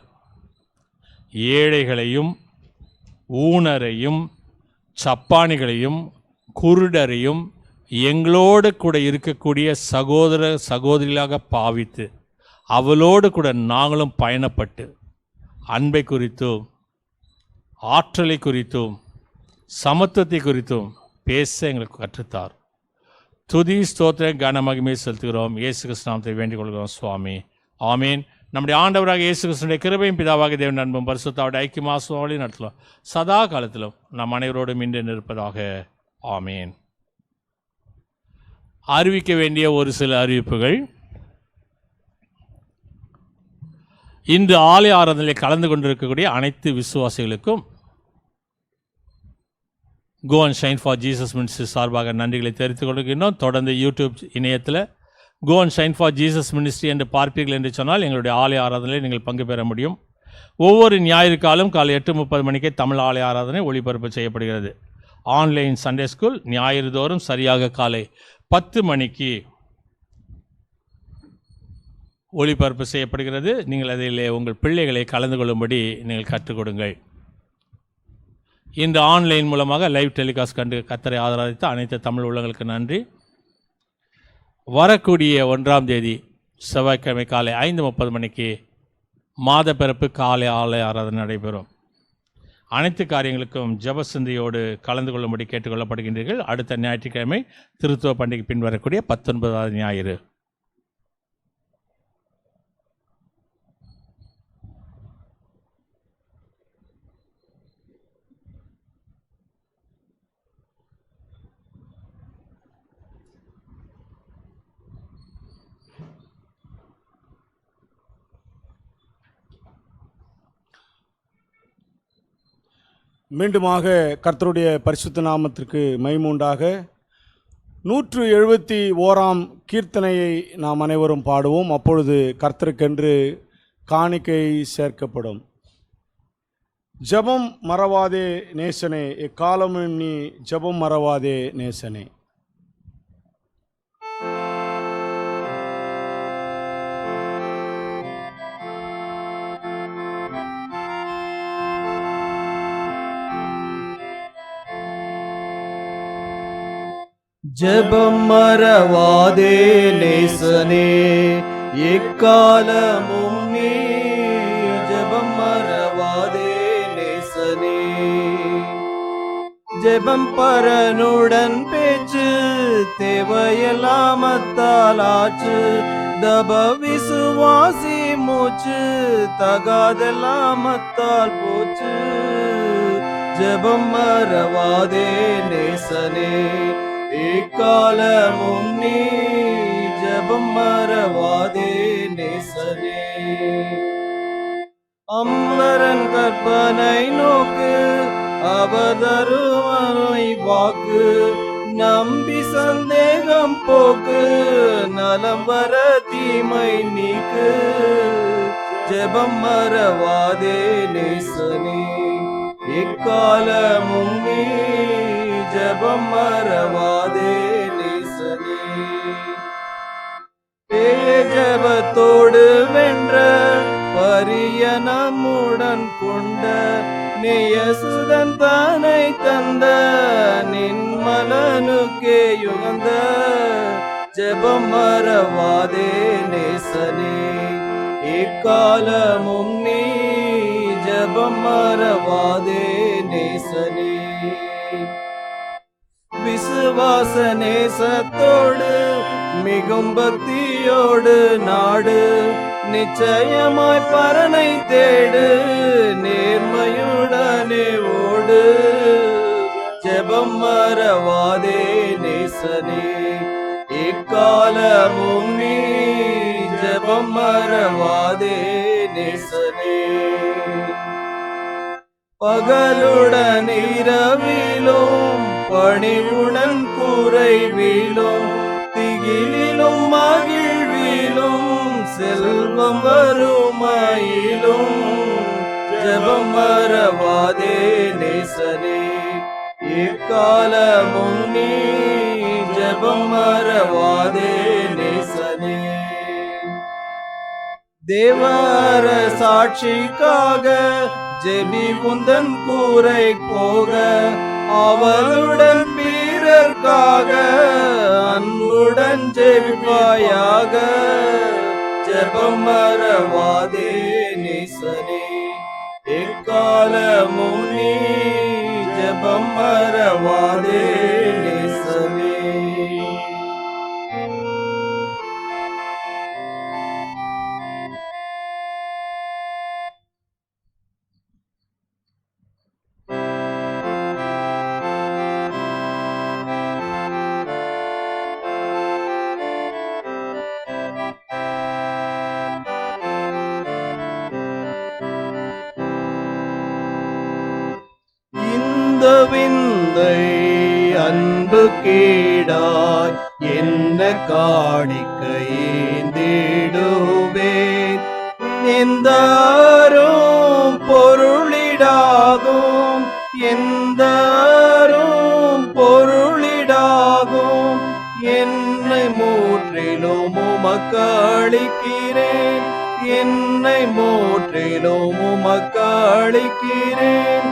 ஏழைகளையும் ஊனரையும் சப்பானிகளையும் குருடரையும் எங்களோடு கூட இருக்கக்கூடிய சகோதர சகோதரிகளாக பாவித்து அவளோடு கூட நாங்களும் பயணப்பட்டு அன்பை குறித்தும் ஆற்றலை குறித்தும் சமத்துவத்தை குறித்தும் பேச எங்களுக்கு கற்றுத்தார். துதி ஸ்தோத்திரம் கன மகிமை செலுத்துகிறோம். இயேசு கிறிஸ்து நாமத்தை வேண்டிக் கொள்கிறோம் சுவாமி. ஆமீன். நம்முடைய ஆண்டவராக இயேசு கிறிஸ்துடைய கிருபையும் பிதாவாகிய தேவன் அன்பும் பரிசுத்தாவுடைய ஐக்கியமாக சுவாமி நடத்தலாம் சதா காலத்திலும் நம் அனைவரோடும் இன்று நிற்பதாக. ஆமீன். அறிவிக்க வேண்டிய ஒரு சில அறிவிப்புகள். இன்று ஆலய ஆராதனையில் கலந்து கொண்டிருக்கக்கூடிய அனைத்து விசுவாசிகளுக்கும் Go and Shine for Jesus Ministry சார்பாக நன்றிகளை தெரிவித்துக் கொள்கின்றோம். தொடர்ந்து யூடியூப் இணையத்தில் Go and Shine for Jesus Ministry என்று பார்ப்பீர்கள் என்று சொன்னால் எங்களுடைய ஆலய ஆராதனையில் நீங்கள் பங்கு பெற முடியும். ஒவ்வொரு ஞாயிறு காலம் காலை 8:30 மணிக்கு தமிழ் ஆலய ஆராதனை ஒளிபரப்பு செய்யப்படுகிறது. ஆன்லைன் சண்டே ஸ்கூல் ஞாயிறு தோறும் சரியாக காலை 10 மணிக்கு ஒளிபரப்பு செய்யப்படுகிறது. நீங்கள் அதில் உங்கள் பிள்ளைகளை கலந்து கொள்ளும்படி நீங்கள் கற்றுக் கொடுங்கள். இந்த ஆன்லைன் மூலமாக லைவ் டெலிகாஸ்ட் கண்டு கர்த்தரை ஆதரித்த அனைத்து தமிழ் உள்ளங்களுக்கு நன்றி. வரக்கூடிய 1ஆம் தேதி செவ்வாய்க்கிழமை காலை 5:30 மணிக்கு மாத பிறப்பு காலை ஆலய ஆராதனை நடைபெறும். அனைத்து காரியங்களுக்கும் ஜெப சிந்தையோடு கலந்து கொள்ளும்படி கேட்டுக்கொள்ளப்படுகின்றீர்கள். அடுத்த ஞாயிற்றுக்கிழமை திருத்துவ பண்டிகை பின்வரக்கூடிய 19வது ஞாயிறு. மீண்டுமாக கர்த்தருடைய பரிசுத்த நாமத்திற்கு மகிமை உண்டாக. 171ஆம் கீர்த்தனையை நாம் அனைவரும் பாடுவோம். அப்பொழுது கர்த்தருக்கென்று காணிக்கை சேர்க்கப்படும். ஜெபம் மறவாதே நேசனே, எக்காலமும் நீ ஜெபம் மறவாதே நேசனே. ஜெபம் மறவாதே நேசனே, எக்காலமும் நீ ஜெபம் மறவாதே நேசனே. ஜெபம் பரனுடன் பேச்சு தேவையெல்லாம் ஆச்சு, தப விசுவாசி மூச்சு தகாதெல்லாம் போச்சு. ஜெபம் மறவாதே நேசனே, எக்காலமும் நீ ஜெபம் மறவாதே நேசனே. அம்பரன் கற்பனை நோக்கு அவதருவனை வாக்கு, நம்பி சந்தேகம் போக்கு நலம் வர தீமை நீக்கு. ஜெபம் மறவாதே நேசனே, எக்காலமும் நீ ஜெபம் மறவாதே நேசனே. ஜெபத்தோடு வென்ற பரிய நம்முடன் கொண்ட நேயசுதன் தானை தந்த நின்மலனுக்கே யுகந்த. ஜெபம் மறவாதே நேசனே, எக்காலமும் நீ ஜெபம் மறவாதே நேசனே. விசுவாச நேசத்தோடு மிகும் பக்தியோடு நாடு, நிச்சயமாய் பரனை தேடு நேர்மையுடனே ஓடு. ஜெபம் மறவாதே நேசனே, எக்காலமும் நீ ஜெபம் மறவாதே நேசனே. பகலுடன் இரவிலும் பணிவுடன் குறைவிலும் திகிலிலும் மகிழ்விலும் செல்வம் வறுமையிலும் ஜெபம் மறவாதே நேசனே, எக்காலமும் நீ ஜெபம் மறவாதே நேசனே. தேவர சாட்சிக்காக ஜெபி குந்தன் கூரை போக, அவளுடன் பிறர்க்காக அன்புடன் ஜெபிப்பாயாக. ஜெபம் மறவாதே நேசனே, எக்காலமும் நீ ஜெபம் மறவாதே நேசனே. இந்த விந்தை அன்பு கீடாய் என்ன காணிக்கையேந்திடுவேன், எந்தாரும் பொருளிடாகும், எந்தாரும் பொருளிடாகும், என்னை முற்றிலும் உமக்கு அளிக்கிறேன், என்னை முற்றிலும் உமக்கு அளிக்கிறேன்.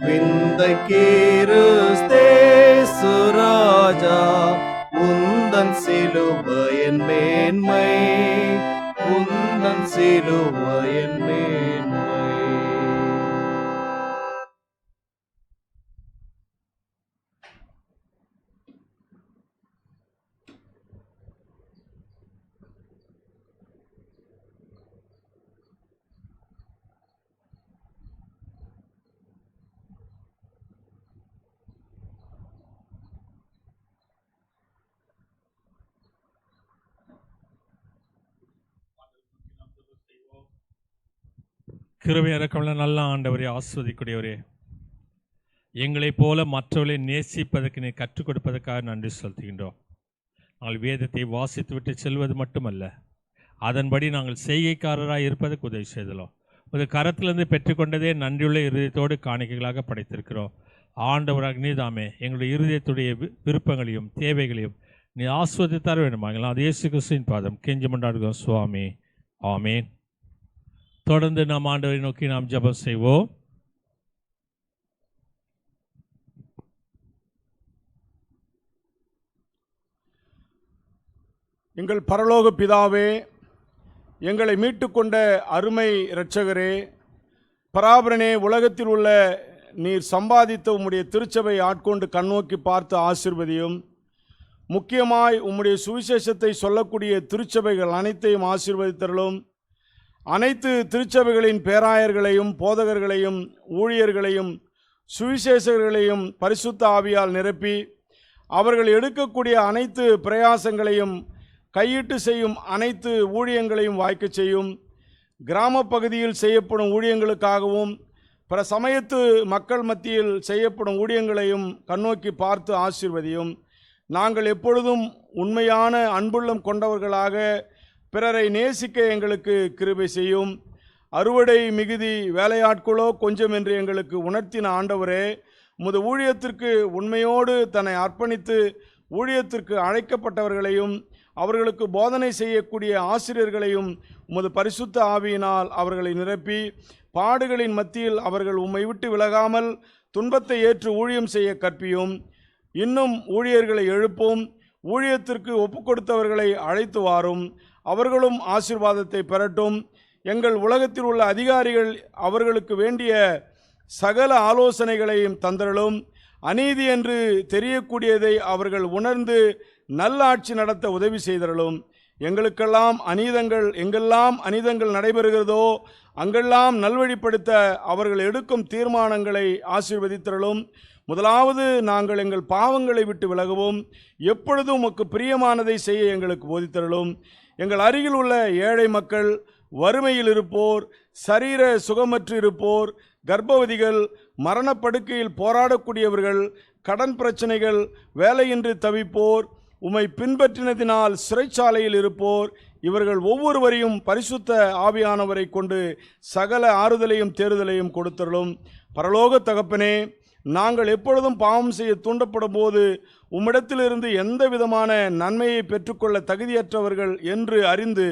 விந்தை கிறிஸ்தேசு ராஜா, உந்தன் சிலுவையின் மேன்மை, உந்தன் சிலுவையின் மேன்மை. கிருபை இறக்கமுள்ள நல்ல ஆண்டவரே, ஆஸ்வதிக்கூடியவரே, எங்களைப் போல மற்றவர்களை நேசிப்பதற்கு நீ கற்றுக் கொடுப்பதற்காக நன்றி செலுத்துகின்றோம். நாங்கள் வேதத்தை வாசித்துவிட்டு செல்வது மட்டுமல்ல, அதன்படி நாங்கள் செய்கைக்காரராக இருப்பதற்கு உதவி செய்தோம். ஒரு கரத்திலிருந்து பெற்றுக்கொண்டதே நன்றியுள்ள இருதயத்தோடு காணிக்கைகளாக படைத்திருக்கிறோம். ஆண்டவராக நீதாமே எங்களுடைய இருதயத்துடைய விருப்பங்களையும் தேவைகளையும் நீ ஆஸ்வதித்தார வேண்டுமாங்களா? அது இயேசு கிறிஸ்துவின் பாதம் கெஞ்சி மன்றாடுகிறோம் சுவாமி, ஆமேன். தொடர்ந்து நாம் ஆண்டவரை நோக்கி நாம் ஜெபம் செய்வோம். எங்கள் பரலோக பிதாவே, எங்களை மீட்டுக்கொண்ட அருமை இரட்சகரே, பராபரனே, உலகத்தில் உள்ள நீர் சம்பாதித்த உம்முடைய திருச்சபை ஆட்கொண்டு கண்ணோக்கி பார்த்து ஆசீர்வதியும். முக்கியமாய் உம்முடைய சுவிசேஷத்தை சொல்லக்கூடிய திருச்சபைகள் அனைத்தையும் ஆசீர்வதித்தருளும். அனைத்து திருச்சபைகளின் பேராயர்களையும் போதகர்களையும் ஊழியர்களையும் சுவிசேஷகர்களையும் பரிசுத்த ஆவியால் நிரப்பி அவர்கள் எடுக்கக்கூடிய அனைத்து பிரயாசங்களையும் கையிட்டு செய்யும் அனைத்து ஊழியங்களையும் வாய்க்கச் செய்யும். கிராம பகுதியில் செய்யப்படும் ஊழியங்களுக்காகவும் பிற சமயத்து மக்கள் மத்தியில் செய்யப்படும் ஊழியங்களையும் கண்ணோக்கி பார்த்து ஆசீர்வதியும். நாங்கள் எப்பொழுதும் உண்மையான அன்புள்ளம் கொண்டவர்களாக பிறரை நேசிக்க எங்களுக்கு கிருபை செய்யும். அறுவடை மிகுதி, வேலையாட்களோ கொஞ்சம் என்று எங்களுக்கு உணர்த்தின ஆண்டவரே, உமது ஊழியத்திற்கு உண்மையோடு தன்னை அர்ப்பணித்து ஊழியத்திற்கு அழைக்கப்பட்டவர்களையும் அவர்களுக்கு போதனை செய்யக்கூடிய ஆசிரியர்களையும் உமது பரிசுத்த ஆவியினால் அவர்களை நிரப்பி பாடுகளின் மத்தியில் அவர்கள் உம்மை விட்டு விலகாமல் துன்பத்தை ஏற்று ஊழியம் செய்ய கற்பியும். இன்னும் ஊழியர்களை எழுப்பும். ஊழியத்திற்கு ஒப்புக்கொடுத்தவர்களை அழைத்து வாரும். அவர்களும் ஆசீர்வாதத்தை பெறட்டும். எங்கள் உலகத்தில் உள்ள அதிகாரிகள் அவர்களுக்கு வேண்டிய சகல ஆலோசனைகளையும் தந்தரலும். அநீதி என்று தெரியக்கூடியதை அவர்கள் உணர்ந்து நல்லாட்சி நடத்த உதவி செய்தரலும். எங்களுக்கெல்லாம் எங்கெல்லாம் அநீதங்கள் நடைபெறுகிறதோ அங்கெல்லாம் நல்வழிப்படுத்த அவர்கள் எடுக்கும் தீர்மானங்களை ஆசீர்வதித்தரலும். முதலாவது நாங்கள் எங்கள் பாவங்களை விட்டு விலகவும் எப்பொழுதும் உமக்கு பிரியமானதை செய்ய எங்களுக்கு போதித்தரலும். எங்கள் அருகில் உள்ள ஏழை மக்கள், வறுமையில் இருப்போர், சரீர சுகமற்று இருப்போர், கர்ப்பவதிகள், மரணப்படுக்கையில் போராடக்கூடியவர்கள், கடன் பிரச்சனைகள், வேலையின்றி தவிப்போர், உம்மை பின்பற்றினதினால் சிறைச்சாலையில் இருப்போர், இவர்கள் ஒவ்வொருவரையும் பரிசுத்த ஆவியானவரை கொண்டு சகல ஆறுதலையும் தேறுதலையும் கொடுத்தருளும். பரலோக தகப்பனே, நாங்கள் எப்பொழுதும் பாவம் செய்ய தூண்டப்படும் போது உம்மிடத்திலிருந்து எந்த விதமான நன்மையை பெற்றுக்கொள்ள தகுதியற்றவர்கள் என்று அறிந்து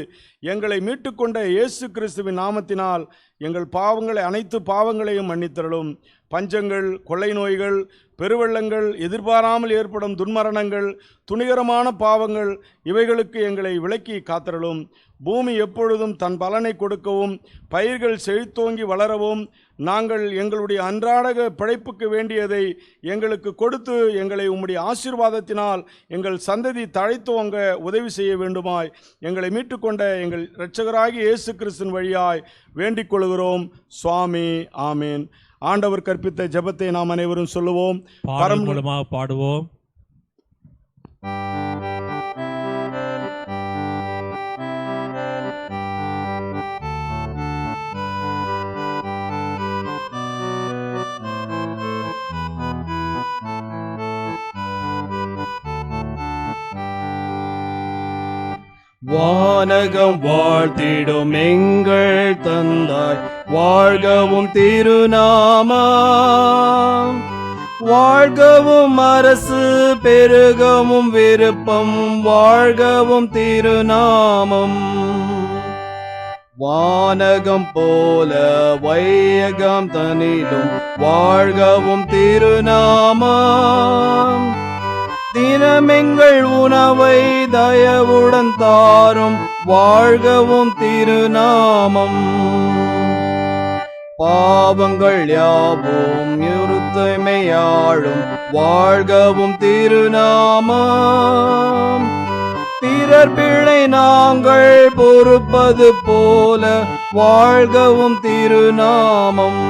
எங்களை மீட்டுக்கொண்ட இயேசு கிறிஸ்துவின் நாமத்தினால் எங்கள் பாவங்களை அனைத்து பாவங்களையும் மன்னித்தருளும். பஞ்சங்கள், கொள்ளை நோய்கள், பெருவெள்ளங்கள், எதிர்பாராமல் ஏற்படும் துன்மரணங்கள், துணிகரமான பாவங்கள் இவைகளுக்கு எங்களை விலக்கி காத்தருளும். பூமி எப்பொழுதும் தன் பலனை கொடுக்கவும், பயிர்கள் செழித்தோங்கி வளரவும், நாங்கள் எங்களுடைய அன்றாட பிழைப்புக்கு வேண்டியதை எங்களுக்கு கொடுத்து எங்களை உம்முடைய ஆசீர்வாதத்தினால் எங்கள் சந்ததி தழைத்தோங்க உதவி செய்ய வேண்டுமாய் எங்களை மீட்டுக்கொண்ட எங்கள் இரட்சகராகிய இயேசு கிறிஸ்துவின் வழியாய் வேண்டிக் கொள்கிறோம் சுவாமி. ஆமீன். ஆண்டவர் கற்பித்த ஜெபத்தை நாம் அனைவரும் சொல்லுவோம். பாடல் மூலமாக பாடுவோம். வானகம் வாழ்த்திடும் எங்கள் தந்தாய், வாழ்கவும் திருநாமம், வாழ்கவும் அரசு பெருகவும் விருப்பம், வாழ்கவும் திருநாமம். வானகம் போல வையகம் தனிலும் வாழ்கவும் திருநாமம், தினமெங்கள் உணவை தயவுடன் தாரும், வாழ்கவும் திருநாமம். பாவங்கள் யாவும் இருத்தமையாளும், வாழ்கவும் திருநாமம். பிறர் பிழை நாங்கள் பொறுப்பது போல, வாழ்கவும் திருநாமம்.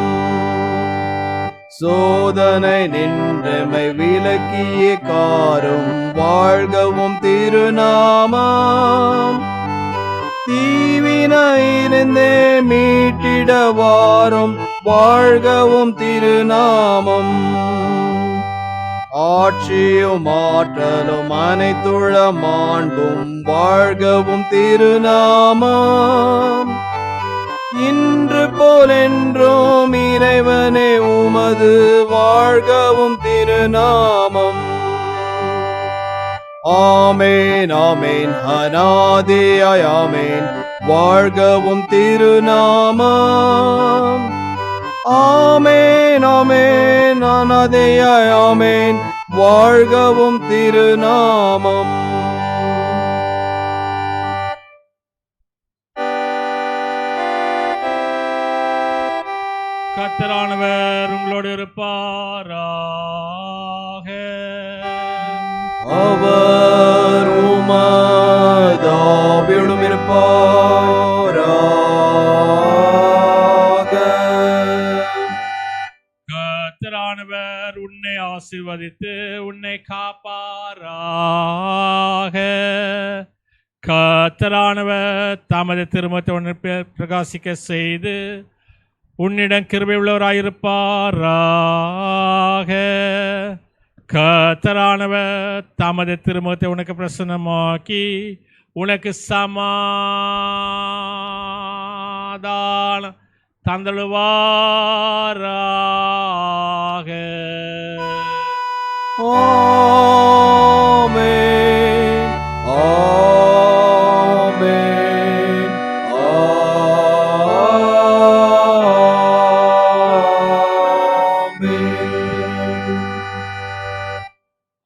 சோதனை நின்றமை விலக்கிய காரும், வாழ்கவும் திருநாமம். தீவினையிலிருந்தே மீட்டிட வாரும், வாழ்கவும் திருநாமம். ஆட்சியும் ஆற்றலும் அனைத்துள்ள மாண்பும், வாழ்கவும் திருநாமம். இன்று போலென்றும் இறைவனே உமது, வாழ்கவும் திருநாமம். ஆமேன் ஆமேன் அநாதியாய் ஆமேன், வாழ்கவும் திருநாமம். ஆமேன் ஆமேன் அநாதியாய் ஆமேன், வாழ்கவும் திருநாமம். கர்த்தரானவர் உங்களோடு இருப்பாராக. அவர் உமதாவிலும் இருப்பாராக. கர்த்தரானவர் உன்னை ஆசீர்வதித்து உன்னை காப்பாராக. கர்த்தரானவர் தமது திருமுகத்தை உன்னை பிரகாசிக்க செய்து உன்னிடம் கிருபை உள்ளவராயிருப்பாராக. கர்த்தரானவர் தமது திருமுகத்தை உனக்கு பிரசன்னமாக்கி உனக்கு சமாதானம் தந்தழுவாராக. ஆமென் ஆமென் ஆமென்.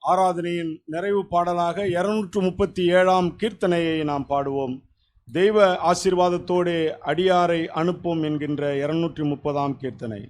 ஆராதனையின் நிறைவு பாடலாக 237ஆம் கீர்த்தனையை நாம் பாடுவோம். தெய்வ ஆசீர்வாதத்தோடு அடியாரை அனுப்பும் என்கின்ற 230ஆம் கீர்த்தனை.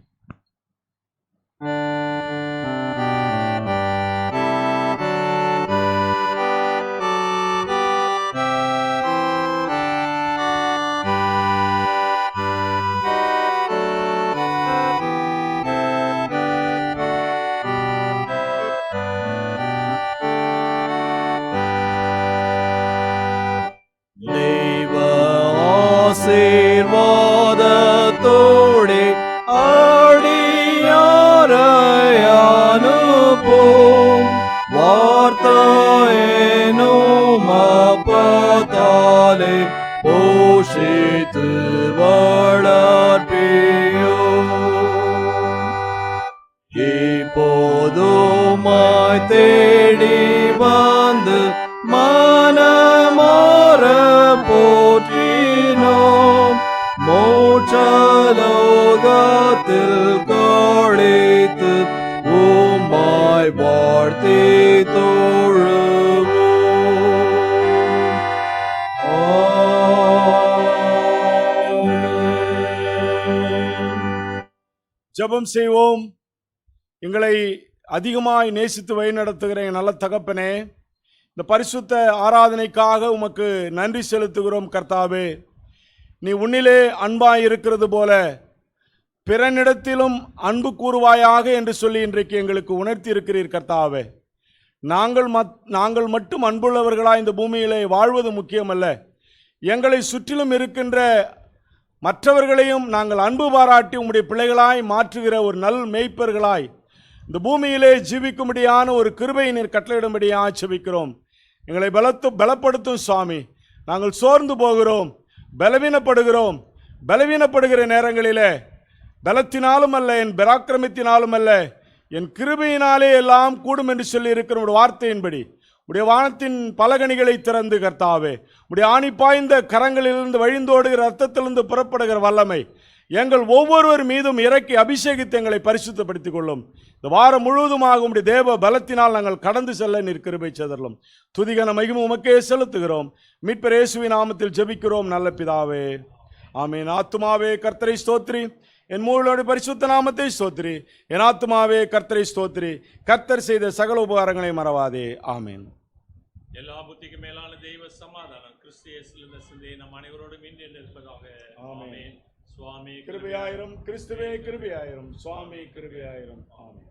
ஆசீர்வாதத்தோடே அடியாரை அனுப்பும், வார்த்தையேனும் அப்பத்தாலே போஷித்து வளர்ப்பியும். இப்போதுமாய் தேடி வந்து மனமார போற்றினோம், மோட்சலோகத்தில் கழித்து உம்மா உம்மை வாழ்த்தி தொழுவோம். ஆமென். ஜெபம் செய்வோம். எங்களை அதிகமாய் நேசித்து வழிநடத்துகிற எங்கள் நல்ல தகப்பனே, இந்த பரிசுத்த ஆராதனைக்காக உமக்கு நன்றி செலுத்துகிறோம் கர்த்தாவே. நீ உன்னிலே அன்பாய் இருக்கிறது போல பிறனிடத்திலும் அன்பு கூறுவாயாக என்று சொல்லி இன்றைக்கு எங்களுக்கு உணர்த்தி இருக்கிறீர் கர்த்தாவே. நாங்கள் மட்டும் அன்புள்ளவர்களாய் இந்த பூமியிலே வாழ்வது முக்கியமல்ல, எங்களை சுற்றிலும் இருக்கின்ற மற்றவர்களையும் நாங்கள் அன்பு பாராட்டி உம்முடைய பிள்ளைகளாய் மாற்றுகிற ஒரு நல் மேய்ப்பர்களாய் இந்த பூமியிலே ஜீவிக்கும்படியான ஒரு கிருபையை நீர் கட்டளையிடும்படியாக ஜெபிக்கிறோம். எங்களை பலப்படுத்தும் சுவாமி. நாங்கள் சோர்ந்து போகிறோம், பலவீனப்படுகிற நேரங்களிலே பலத்தினாலும் அல்ல, என் பராக்கிரமத்தினாலும் அல்ல, என் கிருபையினாலே எல்லாம் கூடும் என்று சொல்லி இருக்கிற ஒரு வார்த்தையின்படி உடைய வானத்தின் பலகணிகளை திறந்து கர்த்தாவே, உடைய ஆணி பாய்ந்த கரங்களிலிருந்து வழிந்தோடுகிற ரத்தத்திலிருந்து புறப்படுகிற வல்லமை எங்கள் ஒவ்வொருவர் மீதும் இறக்கி அபிஷேகித்து எங்களை பரிசுத்தப்படுத்திக் கொள்ளும். இந்த வாரம் முழுவதுமாக உடைய தேவ பலத்தினால் நாங்கள் கடந்து செல்ல நீர் கிருபை செய்தருளும். துதிகன மகிமை உமக்கே செலுத்துகிறோம். மீட்பர் இயேசுவின் நாமத்தில் ஜெபிக்கிறோம் நல்ல பிதாவே, ஆமென். ஆத்துமாவே கர்த்தரை ஸ்தோத்திரி, என் மூலோடு பரிசுத்த நாமத்தை ஸ்தோத்திரி. என் ஆத்துமாவே கர்த்தரை ஸ்தோத்திரி, கர்த்தர் செய்த சகல உபகாரங்களை மறவாதே. ஆமென். எல்லா புத்திக்கு மேலான தெய்வ சமாதானம் கிறிஸ்து இயேசுவில் இருந்த சிந்தை நம் அனைவரோடும் இன்று இருப்பதாக. ஆமென். சுவாமி கிருபையாயிரும், கிறிஸ்துவே கிருபையாயிரும், சுவாமி கிருபையாயிரும். ஆமென்.